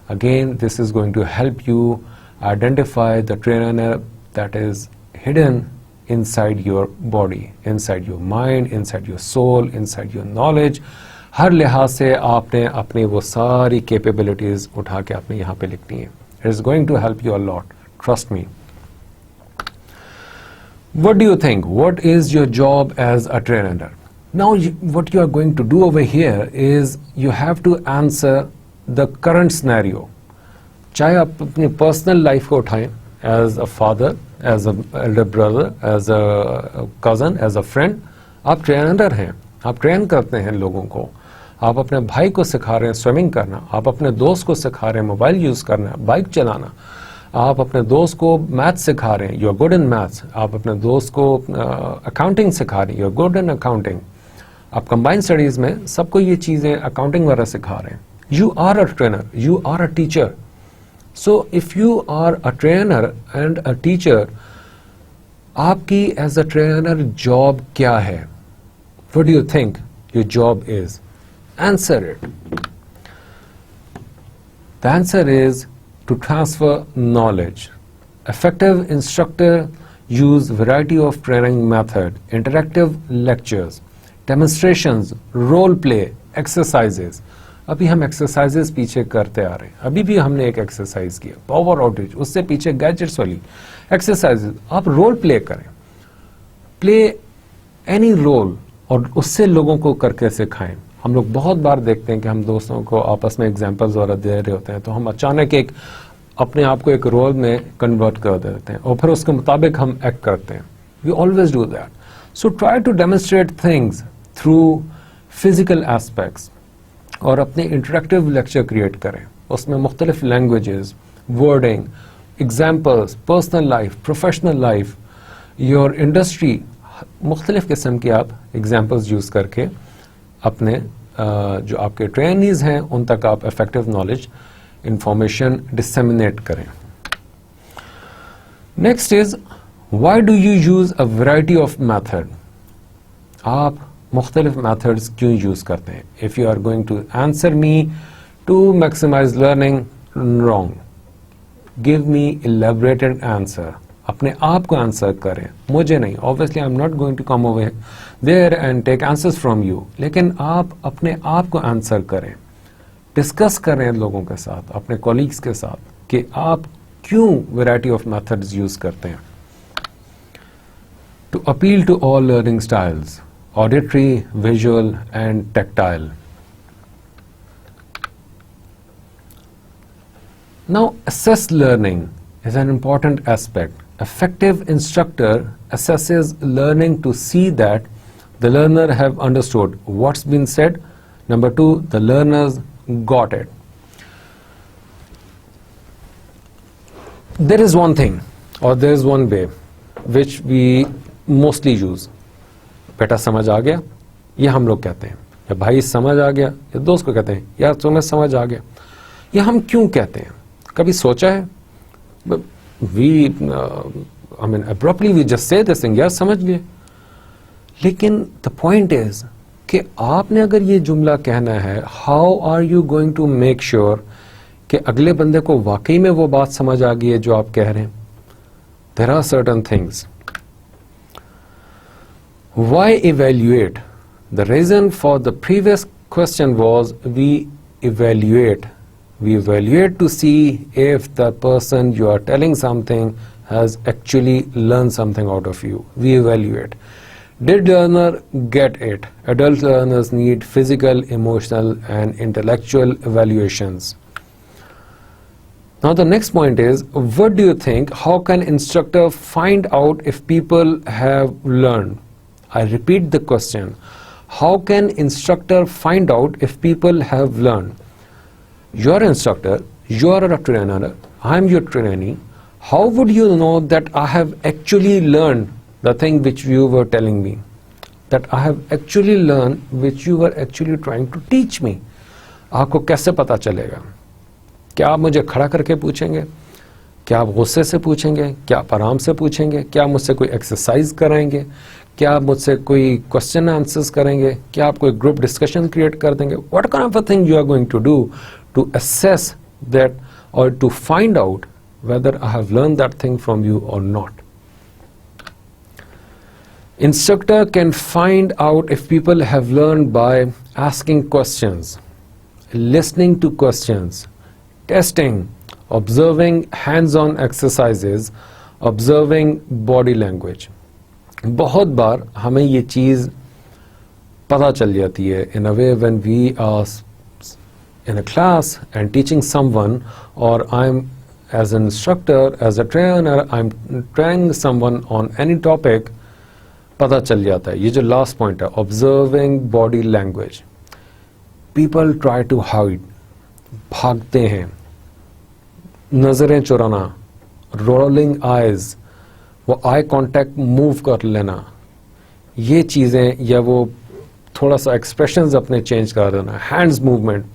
Again this is going to help you identify the trainer that is hidden inside your body, inside your mind, inside your soul, inside your knowledge. हर लिहाज से आपने अपनी वो सारी कैपेबिलिटीज उठा के आपने यहाँ पे लिखनी है। It is going to help you a lot, trust me. What do you think? What is your job as a trainer? Now, what you are going to do over here is you have to answer the current scenario. चाहे आप अपनी personal life को उठाएं, as a father, as a elder brother, as a cousin, as a friend, आप trainer हैं, आप train करते हैं लोगों को। आप अपने भाई को सिखा रहे हैं स्विमिंग करना, आप अपने दोस्त को सिखा रहे हैं मोबाइल यूज़ करना, बाइक चलाना, आप अपने दोस्त को मैथ्स सिखा रहे हैं, you are good in maths, आप अपने दोस्त को अकाउंटिंग सिखा रहे हैं, you are good in accounting. आप कंबाइंड स्टडीज़ में सबको ये चीज़ें अकाउंटिंग वगैरह सिखा रहे हैं। You are a trainer, you are a teacher. So if you are a trainer and a teacher, आपकी एज अ ट्रेनर जॉब क्या है? What do you think? your job is? Answer it. The answer is to transfer knowledge. Effective instructor use variety of training method, interactive lectures, demonstrations, role play, exercises. अभी हम exercises पीछे करते आ रहे हैं. अभी भी हमने एक एक्सरसाइज किया, पावर आउटरीच, उससे पीछे गैजेट्स वाली एक्सरसाइजेस. आप रोल प्ले करें, प्ले एनी रोल और उससे लोगों को करके सिखाएं. हम लोग बहुत बार देखते हैं कि हम दोस्तों को आपस में एग्जाम्पल्स वगैरह दे रहे होते हैं तो हम अचानक एक अपने आप को एक रोल में कन्वर्ट कर देते हैं और फिर उसके मुताबिक हम एक्ट करते हैं. We always do that. So try to demonstrate things through physical aspects और अपने इंटरेक्टिव लेक्चर क्रिएट करें. उसमें मुख्तलिफ languages, wording, examples, personal life, professional life, your industry, मुख्तलिफ किस्म की आप एग्जाम्पल्स यूज़ करके अपने जो आपके ट्रेनीज हैं उन तक आप इफेक्टिव नॉलेज इंफॉर्मेशन डिसेमिनेट करें. Next is why do you use a variety of method. आप मुख्तलिफ मेथड्स क्यों यूज करते हैं. If you are going to answer me to maximise learning, wrong. Give me elaborated answer. अपने आप को answer करें, मुझे नहीं. Obviously I am not going to come over there and take answers from you, लेकिन आप अपने आप को आंसर करें, डिस्कस करें लोगों के साथ, अपने कॉलीग्स के साथ कि आप क्यों वैरायटी ऑफ मेथड्स यूज करते हैं. To appeal to all learning styles, auditory, visual and tactile. Now, assess learning is an important aspect. Effective instructor assesses learning to see that the learner have understood what's been said. Number two, the learners got it. There is one thing or there is one way which we mostly use. बेटा समझ आ गया, ये हम लोग कहते हैं, या भाई समझ आ गया, या दोस्त को कहते हैं यार तुम्हें समझ आ गया. ये हम क्यों कहते हैं, कभी सोचा है? abruptly we just say this thing, यार समझ लिए. लेकिन the point is कि आपने अगर ये जुमला कहना है, how are you going to make sure कि अगले बंदे को वाकई में वो बात समझ आ गई है जो आप कह रहे हैं. There are certain things. Why evaluate? The reason for the previous question was we evaluate. We evaluate to see if the person you are telling something has actually learned something out of you. We evaluate. Did learner get it? Adult learners need physical, emotional and intellectual evaluations. Now the next point is, what do you think? How can instructor find out if people have learned? I repeat the question. How can instructor find out if people have learned? You're an instructor, you are a trainer, I am your trainee. How would you know that I have actually learned the thing which you were telling me? That I have actually learned which you were actually trying to teach me? आपको कैसे पता चलेगा? क्या आप मुझे खड़ा करके पूछेंगे? क्या आप गुस्से से पूछेंगे? क्या आप आराम से पूछेंगे? क्या आप मुझसे कोई एक्सरसाइज कराएंगे? क्या आप मुझसे कोई क्वेश्चन आंसर्स करेंगे? क्या आप कोई ग्रुप डिस्कशन क्रिएट कर देंगे? What kind of a thing you are going to do to assess that or to find out whether I have learned that thing from you or not? Instructor can find out if people have learned by asking questions, listening to questions, testing, observing hands-on exercises, observing body language. बहुत बार हमें ये चीज़ पता चल जाती है in a way when we are in a class and teaching someone, or I'm as an instructor, as a trainer, I'm training someone on any topic, पता चल जाता है. ये जो last point है, observing body language. People try to hide, भागते हैं, नजरें चुराना, rolling eyes, वो आई कांटेक्ट मूव कर लेना, ये चीज़ें, या वो थोड़ा सा एक्सप्रेशंस अपने चेंज कर देना, हैंड्स मूवमेंट,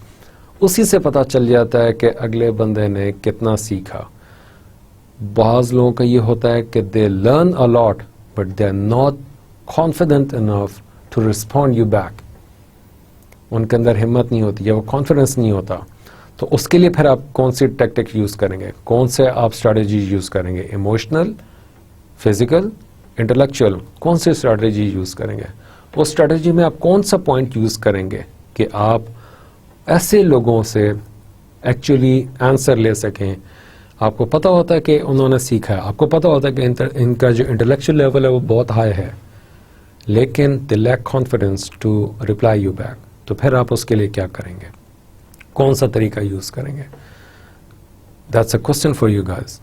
उसी से पता चल जाता है कि अगले बंदे ने कितना सीखा. बाज़ लोगों का ये होता है कि they learn a lot but they are not confident enough to respond you back. उनके अंदर हिम्मत नहीं होती या वो कॉन्फिडेंस नहीं होता, तो उसके लिए फिर आप कौन सी टेक्टिक यूज़ करेंगे, कौन से आप स्ट्रैटेजी यूज़ करेंगे, इमोशनल, फिजिकल, इंटेलेक्चुअल, कौन सी स्ट्रैटेजी यूज़ करेंगे? उस स्ट्रैटेजी में आप कौन सा पॉइंट यूज़ करेंगे कि आप ऐसे लोगों से एक्चुअली आंसर ले सकें? आपको पता होता है कि उन्होंने सीखा है, आपको पता होता है कि इनका जो इंटेलेक्चुअल लेवल है वो बहुत हाई है, लेकिन they lack confidence to reply you back, तो फिर आप उसके लिए क्या करेंगे, कौन सा तरीका यूज़ करेंगे? That's a question for you guys.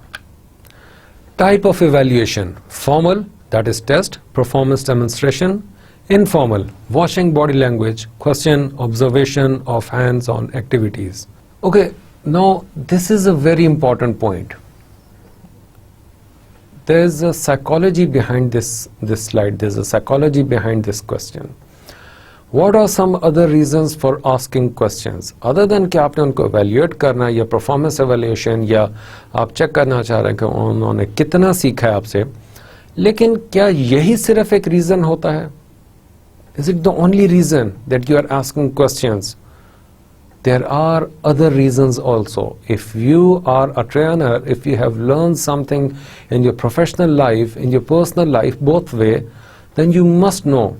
Type of evaluation: formal, that is test, performance demonstration; informal, watching body language, question, observation of hands-on activities. Okay, now this is a very important point. There is a psychology behind this slide. There's a psychology behind this question. What are some other reasons for asking questions other than कि आपने उनको evaluate करना या performance evaluation या आप check करना चाह रहे हैं कि उन्होंने कितना सीखा है आपसे, लेकिन क्या यही सिर्फ एक reason होता है? Is it the only reason that you are asking questions? There are other reasons also. If you are a trainer, if you have learned something in your professional life, in your personal life, both way, then you must know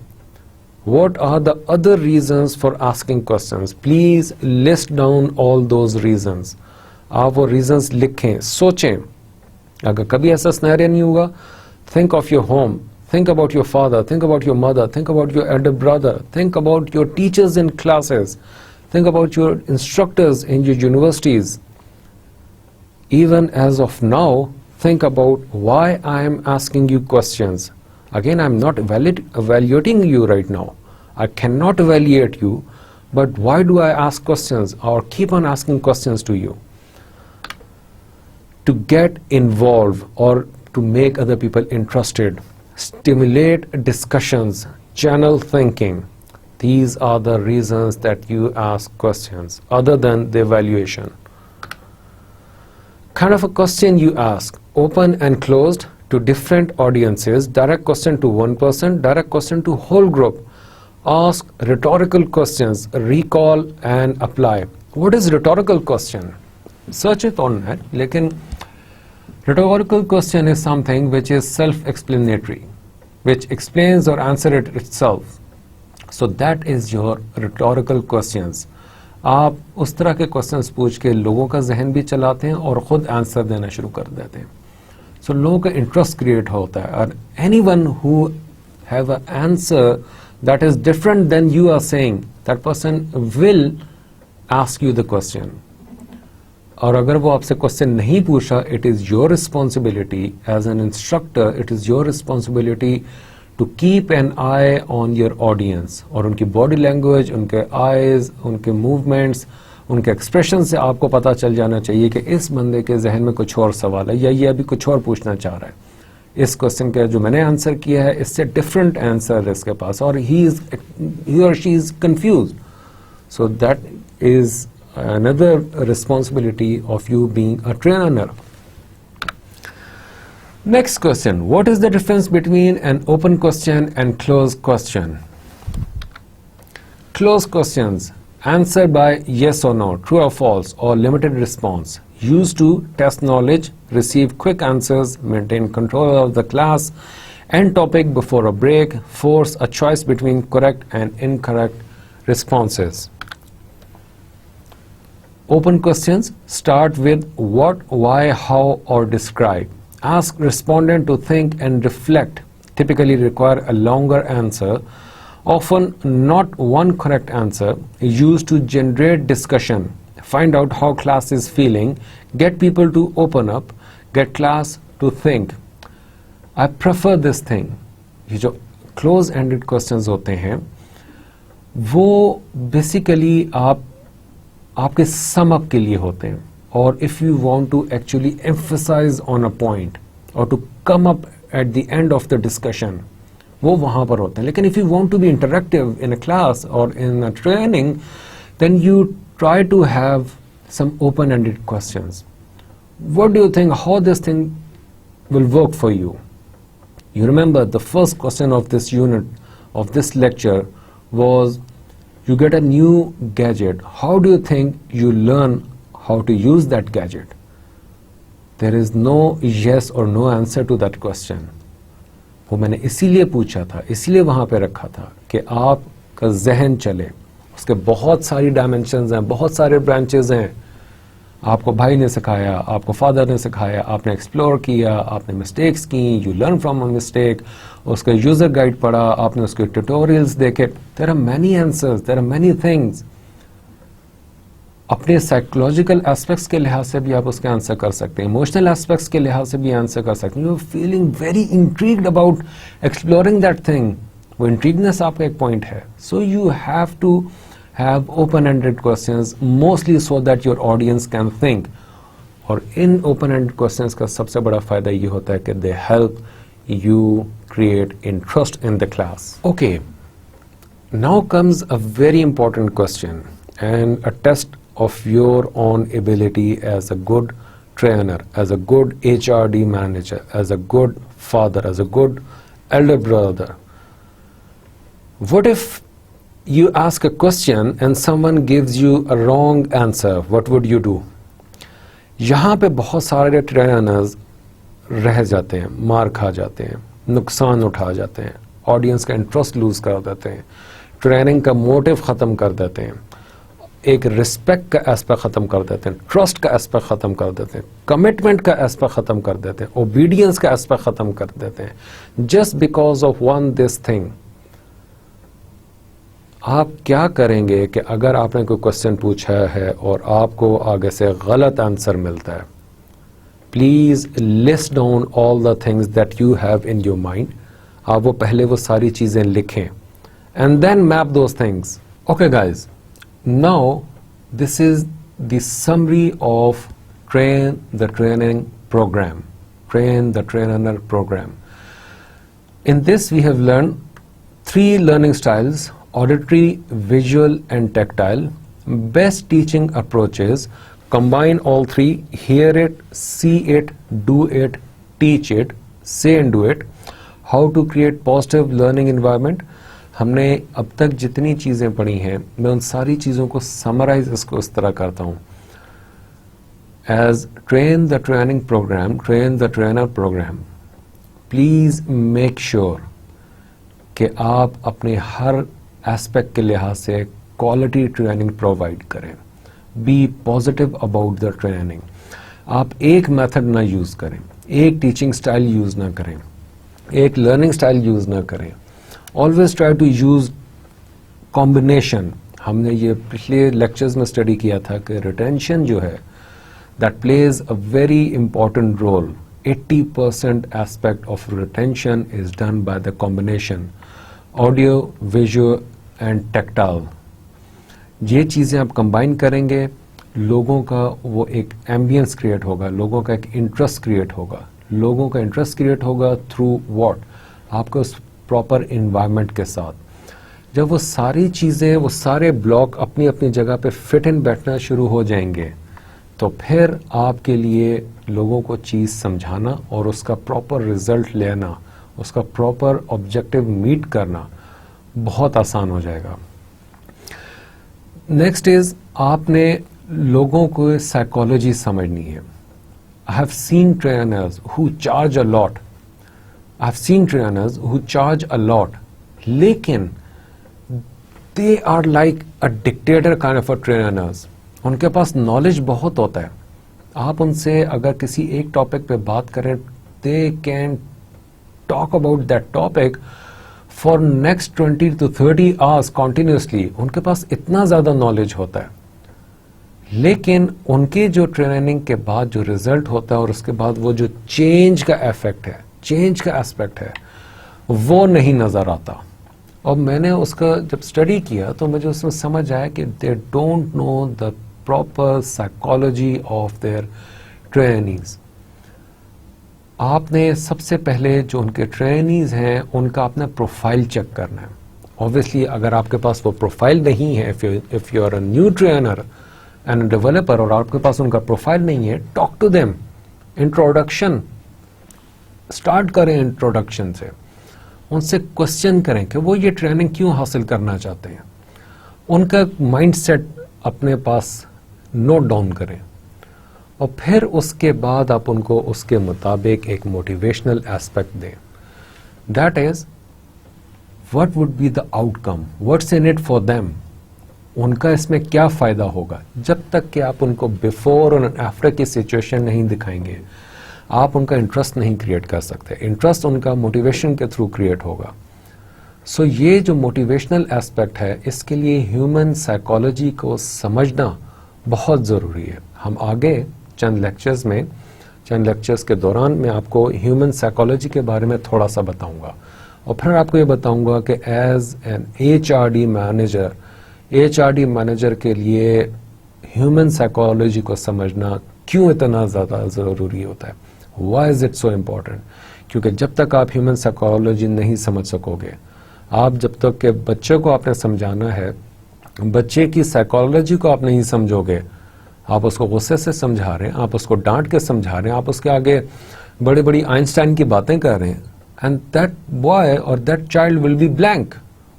what are the other reasons for asking questions. Please list down all those reasons. आप वो reasons लिखें, सोचें. अगर कभी ऐसा scenario नहीं हुआ, think of your home, think about your father, think about your mother, think about your elder brother, think about your teachers in classes, think about your instructors in your universities. Even as of now, think about why I am asking you questions. Again, I'm not evaluating you right now. I cannot evaluate you, but why do I ask questions or keep on asking questions to you? To get involved or to make other people interested, stimulate discussions, channel thinking. These are the reasons that you ask questions other than the evaluation. Kind of a question you ask: open and closed, to different audiences, direct question to one person, direct question to whole group. Ask rhetorical questions, recall and apply. What is rhetorical question? Search it on net. लेकिन rhetorical question is something which is self-explanatory, which explains or answer it itself. So that is your rhetorical questions. आप उस तरह के questions पूछ के लोगों का जहन भी चलाते हैं और खुद आंसर देना शुरू कर देते हैं. So लोगों का इंटरेस्ट क्रिएट होता है, और anyone who have an answer that is different than you are saying, that person will ask you the question. और अगर वो आपसे क्वेश्चन नहीं पूछा, it is your responsibility as an instructor, it is your responsibility to keep an eye on your audience, और उनकी body language, उनके eyes, उनके movements, उनके एक्सप्रेशन से आपको पता चल जाना चाहिए कि इस बंदे के जहन में कुछ और सवाल है या ये अभी कुछ और पूछना चाह रहा है. इस क्वेश्चन का जो मैंने आंसर किया है इससे डिफरेंट आंसर है इसके पास, और he or she is confused. So that is another responsibility of you being a trainer. Next question: what is the difference between an open question and closed question? Closed questions answered by yes or no, true or false, or limited response. Used to test knowledge, receive quick answers, maintain control of the class and topic before a break, force a choice between correct and incorrect responses. Open questions start with what, why, how, or describe. Ask respondent to think and reflect. Typically require a longer answer. Often not one correct answer. Used to generate discussion. Find out how class is feeling. Get people to open up. Get class to think. I prefer this thing. ये जो close ended questions होते हैं वो basically आपके sum up के लिए होते हैं, और if you want to actually emphasize on a point or to come up at the end of the discussion, वो वहाँ पर होते हैं. लेकिन if you want to be interactive in a class or in a training, then you try to have some open-ended questions. What do you think, how this thing will work for you? You remember the first question of this unit, of this lecture, was you get a new gadget. How do you think you learn how to use that gadget? There is no yes or no answer to that question. वो मैंने इसीलिए पूछा था, इसीलिए वहाँ पे रखा था कि आपका जहन चले. उसके बहुत सारी डायमेंशंस हैं, बहुत सारे ब्रांचेस हैं. आपको भाई ने सिखाया, आपको फादर ने सिखाया, आपने एक्सप्लोर किया, आपने मिस्टेक्स की, you learn from a mistake, उसका यूजर गाइड पढ़ा, आपने उसके ट्यूटोरियल्स देखे. There are many answers, there are many things. अपने साइकोलॉजिकल एस्पेक्ट्स के लिहाज से भी आप उसके आंसर कर सकते हैं, इमोशनल एस्पेक्ट्स के लिहाज से भी आंसर कर सकते हैं. You are feeling very intrigued about exploring that thing. वो इंट्रीगनेस आपका एक पॉइंट है. So you have to have open-ended questions mostly so that your audience can think. और इन open-ended questions का सबसे बड़ा फायदा ये होता है कि they help you create interest in the class. Okay, now comes a very important question and a test of your own ability as a good trainer, as a good HRD manager, as a good father, as a good elder brother. What if you ask a question and someone gives you a wrong answer? What would you do? यहाँ पे बहुत सारे trainers रह जाते हैं, मार खा जाते हैं, नुकसान उठा जाते हैं, ऑडियंस का इंटरेस्ट लूज कर देते हैं, ट्रेनिंग का मोटिव ख़त्म कर देते हैं, एक रिस्पेक्ट का एस्पेक्ट ख़त्म कर देते हैं, ट्रस्ट का एस्पेक्ट ख़त्म कर देते हैं, कमिटमेंट का एस्पेक्ट ख़त्म कर देते हैं, ओबीडियंस का एस्पेक्ट ख़त्म कर देते हैं, just because of one this thing. आप क्या करेंगे कि अगर आपने कोई क्वेश्चन पूछा है और आपको आगे से गलत आंसर मिलता है? Please list down all the things that you have in your mind. आप वो पहले वो सारी चीज़ें लिखें and then map those things. Okay guys, now this is the summary of train the training programme, train the trainer programme. In this we have learned 3 learning styles: auditory, visual and tactile. Best teaching approaches combine all 3: hear it, see it, do it, teach it, say and do it. How to create positive learning environment. हमने अब तक जितनी चीज़ें पढ़ी हैं, मैं उन सारी चीज़ों को समराइज इसको इस तरह करता हूँ. As train the training program, train the trainer program. Please make sure कि आप अपने हर एस्पेक्ट के लिहाज से क्वालिटी ट्रेनिंग प्रोवाइड करें. Be positive about the training. आप एक मेथड ना यूज़ करें, एक टीचिंग स्टाइल यूज़ ना करें, एक लर्निंग स्टाइल यूज़ ना करें. Always try to use combination. हमने ये पिछले लेक्चर्स में स्टडी किया था कि रिटेंशन जो है that plays a very important role. 80% aspect of retention is done by the combination audio, visual and tactile. ये चीज़ें आप कंबाइन करेंगे, लोगों का वो एक एम्बियंस क्रिएट होगा, लोगों का एक इंटरेस्ट क्रिएट होगा. लोगों का इंटरेस्ट क्रिएट होगा थ्रू व्हाट? आपके उस प्रॉपर इन्वायरमेंट के साथ. जब वो सारी चीज़ें, वो सारे ब्लॉक अपनी अपनी जगह पे फिट इन बैठना शुरू हो जाएंगे, तो फिर आपके लिए लोगों को चीज़ समझाना और उसका प्रॉपर रिजल्ट लेना, उसका प्रॉपर ऑब्जेक्टिव मीट करना बहुत आसान हो जाएगा. नेक्स्ट इज, आपने लोगों को साइकोलॉजी समझनी है. I have seen trainers who charge a lot. I have seen trainers who charge a lot, लेकिन they are like a dictator kind of a trainers. उनके पास नॉलेज बहुत होता है. आप उनसे अगर किसी एक टॉपिक पे बात करें, they can talk about that topic for next 20 to 30 hours continuously. उनके पास इतना ज़्यादा नॉलेज होता है, लेकिन उनके जो ट्रेनिंग के बाद जो रिजल्ट होता है और उसके बाद वो जो चेंज का इफेक्ट है, चेंज का एस्पेक्ट है, वो नहीं नज़र आता. और मैंने उसका जब स्टडी किया तो मुझे उसमें समझ आया कि दे don't know the proper psychology of their trainees. आपने सबसे पहले जो उनके ट्रेनीज हैं उनका आपने प्रोफाइल चेक करना है. ऑब्वियसली अगर आपके पास वो प्रोफाइल नहीं है, if you are a new trainer and developer और आपके पास उनका प्रोफाइल नहीं है, talk to them. Introduction start करें. इंट्रोडक्शन से उनसे क्वेश्चन करें कि वो ये ट्रेनिंग क्यों हासिल करना चाहते हैं. उनका माइंडसेट अपने पास नोट डाउन करें और फिर उसके बाद आप उनको उसके मुताबिक एक मोटिवेशनल एस्पेक्ट दें। That is what would be the outcome, what's in it for them, उनका इसमें क्या फायदा होगा। जब तक कि आप उनको बिफोर और आफ्टर की सिचुएशन नहीं दिखाएंगे, आप उनका इंटरेस्ट नहीं क्रिएट कर सकते। इंटरेस्ट उनका मोटिवेशन के थ्रू क्रिएट होगा। सो ये जो मोटिवेशनल एस्पेक्ट है, इसके लिए ह्यूमन साइकोलॉजी को समझना बहुत ज़रूरी है। हम आगे चंद लेक्चर्स के दौरान मैं आपको ह्यूमन साइकोलॉजी के बारे में थोड़ा सा बताऊंगा और फिर आपको ये बताऊंगा कि एज एन एचआरडी मैनेजर के लिए ह्यूमन साइकोलॉजी को समझना क्यों इतना ज़्यादा ज़रूरी होता है। Why is it so important? क्योंकि जब तक आप ह्यूमन साइकोलॉजी नहीं समझ सकोगे, आप जब तक के बच्चे को आपने समझाना है, बच्चे की साइकोलॉजी को आप नहीं समझोगे, आप उसको गुस्से से समझा रहे हैं, आप उसको डांट के समझा रहे हैं, आप उसके आगे बड़ी बड़ी आइंस्टाइन की बातें कर रहे हैं, एंड दैट बॉय और that child will be blank.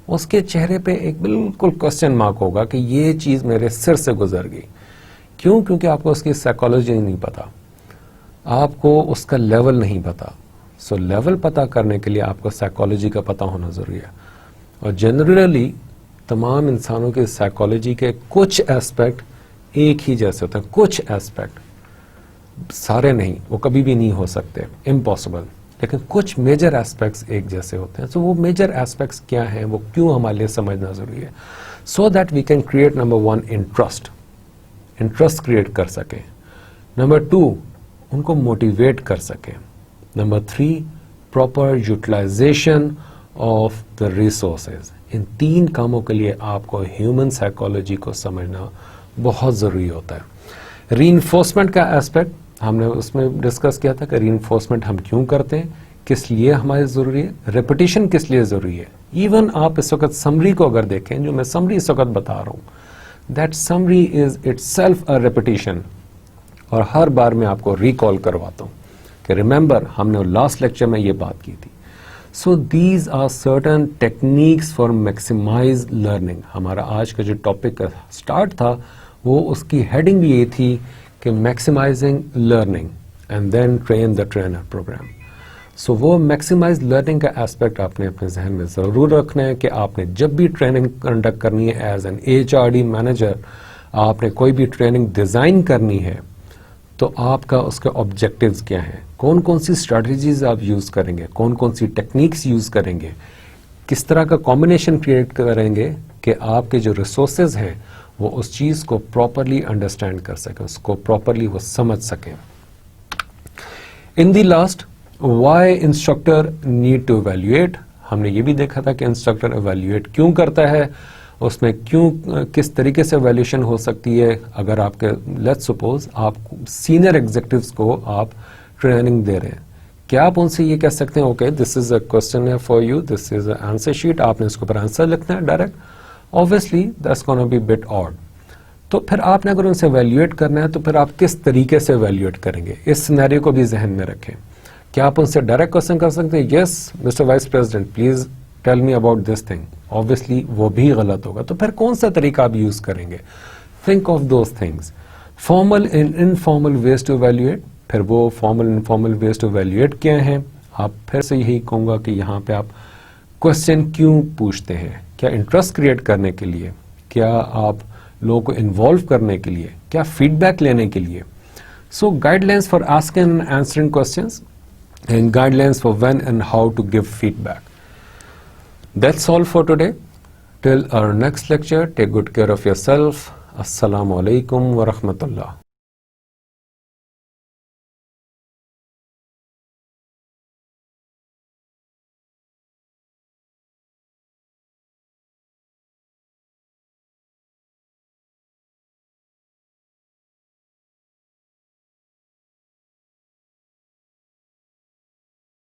उसके चेहरे पे एक बिल्कुल क्वेश्चन मार्क होगा कि ये चीज़ मेरे सिर से गुजर गई। क्यों? क्योंकि आपको उसकी साइकोलॉजी नहीं पता, आपको उसका लेवल नहीं पता। सो लेवल पता करने के लिए आपको साइकोलॉजी का पता होना ज़रूरी है। और जनरली तमाम इंसानों के साइकोलॉजी के कुछ एस्पेक्ट एक ही जैसे होते हैं, कुछ एस्पेक्ट, सारे नहीं, वो कभी भी नहीं हो सकते, इम्पॉसिबल, लेकिन कुछ मेजर एस्पेक्ट्स एक जैसे होते हैं। सो वो मेजर एस्पेक्ट्स क्या हैं, वो क्यों हमारे लिए समझना ज़रूरी है, so that we can create number 1 interest create कर सकें, नंबर 2 उनको मोटिवेट कर सकें, number 3 proper utilisation of the resources. इन 3 कामों के लिए आपको ह्यूमन साइकोलॉजी को समझना बहुत ज़रूरी होता है। रीइंफोर्समेंट का एस्पेक्ट हमने उसमें डिस्कस किया था कि रीइंफोर्समेंट हम क्यों करते हैं, किस लिए हमारे ज़रूरी है, रेपिटेशन किस लिए ज़रूरी है। इवन आप इस वक्त समरी को अगर देखें, जो मैं समरी इस वक्त बता रहा हूँ, that summary is itself a repetition. और हर बार मैं आपको रिकॉल करवाता हूँ कि रिमेंबर हमने लास्ट लेक्चर में ये बात की थी। So these are certain techniques for maximize learning. हमारा आज का जो टॉपिक का स्टार्ट था, वो उसकी हेडिंग भी ये थी कि maximising learning and then train the trainer program. So वो मैक्सिमाइज लर्निंग का एस्पेक्ट आपने अपने जहन में ज़रूर रखना है कि आपने जब भी ट्रेनिंग कंडक्ट करनी है एज एन एचआरडी मैनेजर, आपने कोई भी ट्रेनिंग डिज़ाइन करनी है, तो आपका उसके ऑब्जेक्टिव्स क्या हैं, कौन कौन सी स्ट्रैटेजीज आप यूज़ करेंगे, कौन कौन सी टेक्निक्स यूज़ करेंगे, किस तरह का कॉम्बिनेशन क्रिएट करेंगे कि आपके जो रिसोर्सेज हैं वो उस चीज़ को प्रॉपरली अंडरस्टैंड कर सकें, उसको प्रॉपरली वो समझ सकें। In the last, why instructor need to evaluate, हमने ये भी देखा था कि इंस्ट्रक्टर इवैल्यूएट क्यों करता है, उसमें क्यों किस तरीके से वैल्यूएशन हो सकती है। अगर आपके लेट्स सपोज आप सीनियर एग्जीक्यूटिव्स को आप ट्रेनिंग दे रहे हैं, क्या आप उनसे ये कह सकते हैं okay this is a question है for you, this is a answer sheet, आपने इसके ऊपर आंसर लिखना है direct? Obviously that's gonna be bit odd. तो फिर आपने अगर उनसे वैल्यूएट करना है तो फिर आप किस तरीके से वैल्यूएट करेंगे, इस सिनेरियो को भी जहन में रखें। क्या आप उनसे डायरेक्ट क्वेश्चन कर सकते हैं, yes mister vice president please tell me about this thing? Obviously वो भी गलत होगा। तो फिर कौन सा तरीका आप यूज करेंगे? Think of those things. Formal and informal ways to evaluate, फिर वो formal informal ways to evaluate क्या है? आप फिर से यही कहूंगा कि यहाँ पे आप क्वेश्चन क्यों पूछते हैं, क्या इंटरेस्ट क्रिएट करने के लिए, क्या आप लोगों को इन्वॉल्व करने के लिए, क्या फीडबैक लेने के लिए? So guidelines for asking and answering questions and guidelines for when and how to give feedback. That's all for today. Till our next lecture, take good care of yourself. Assalamu alaikum wa rahmatullah.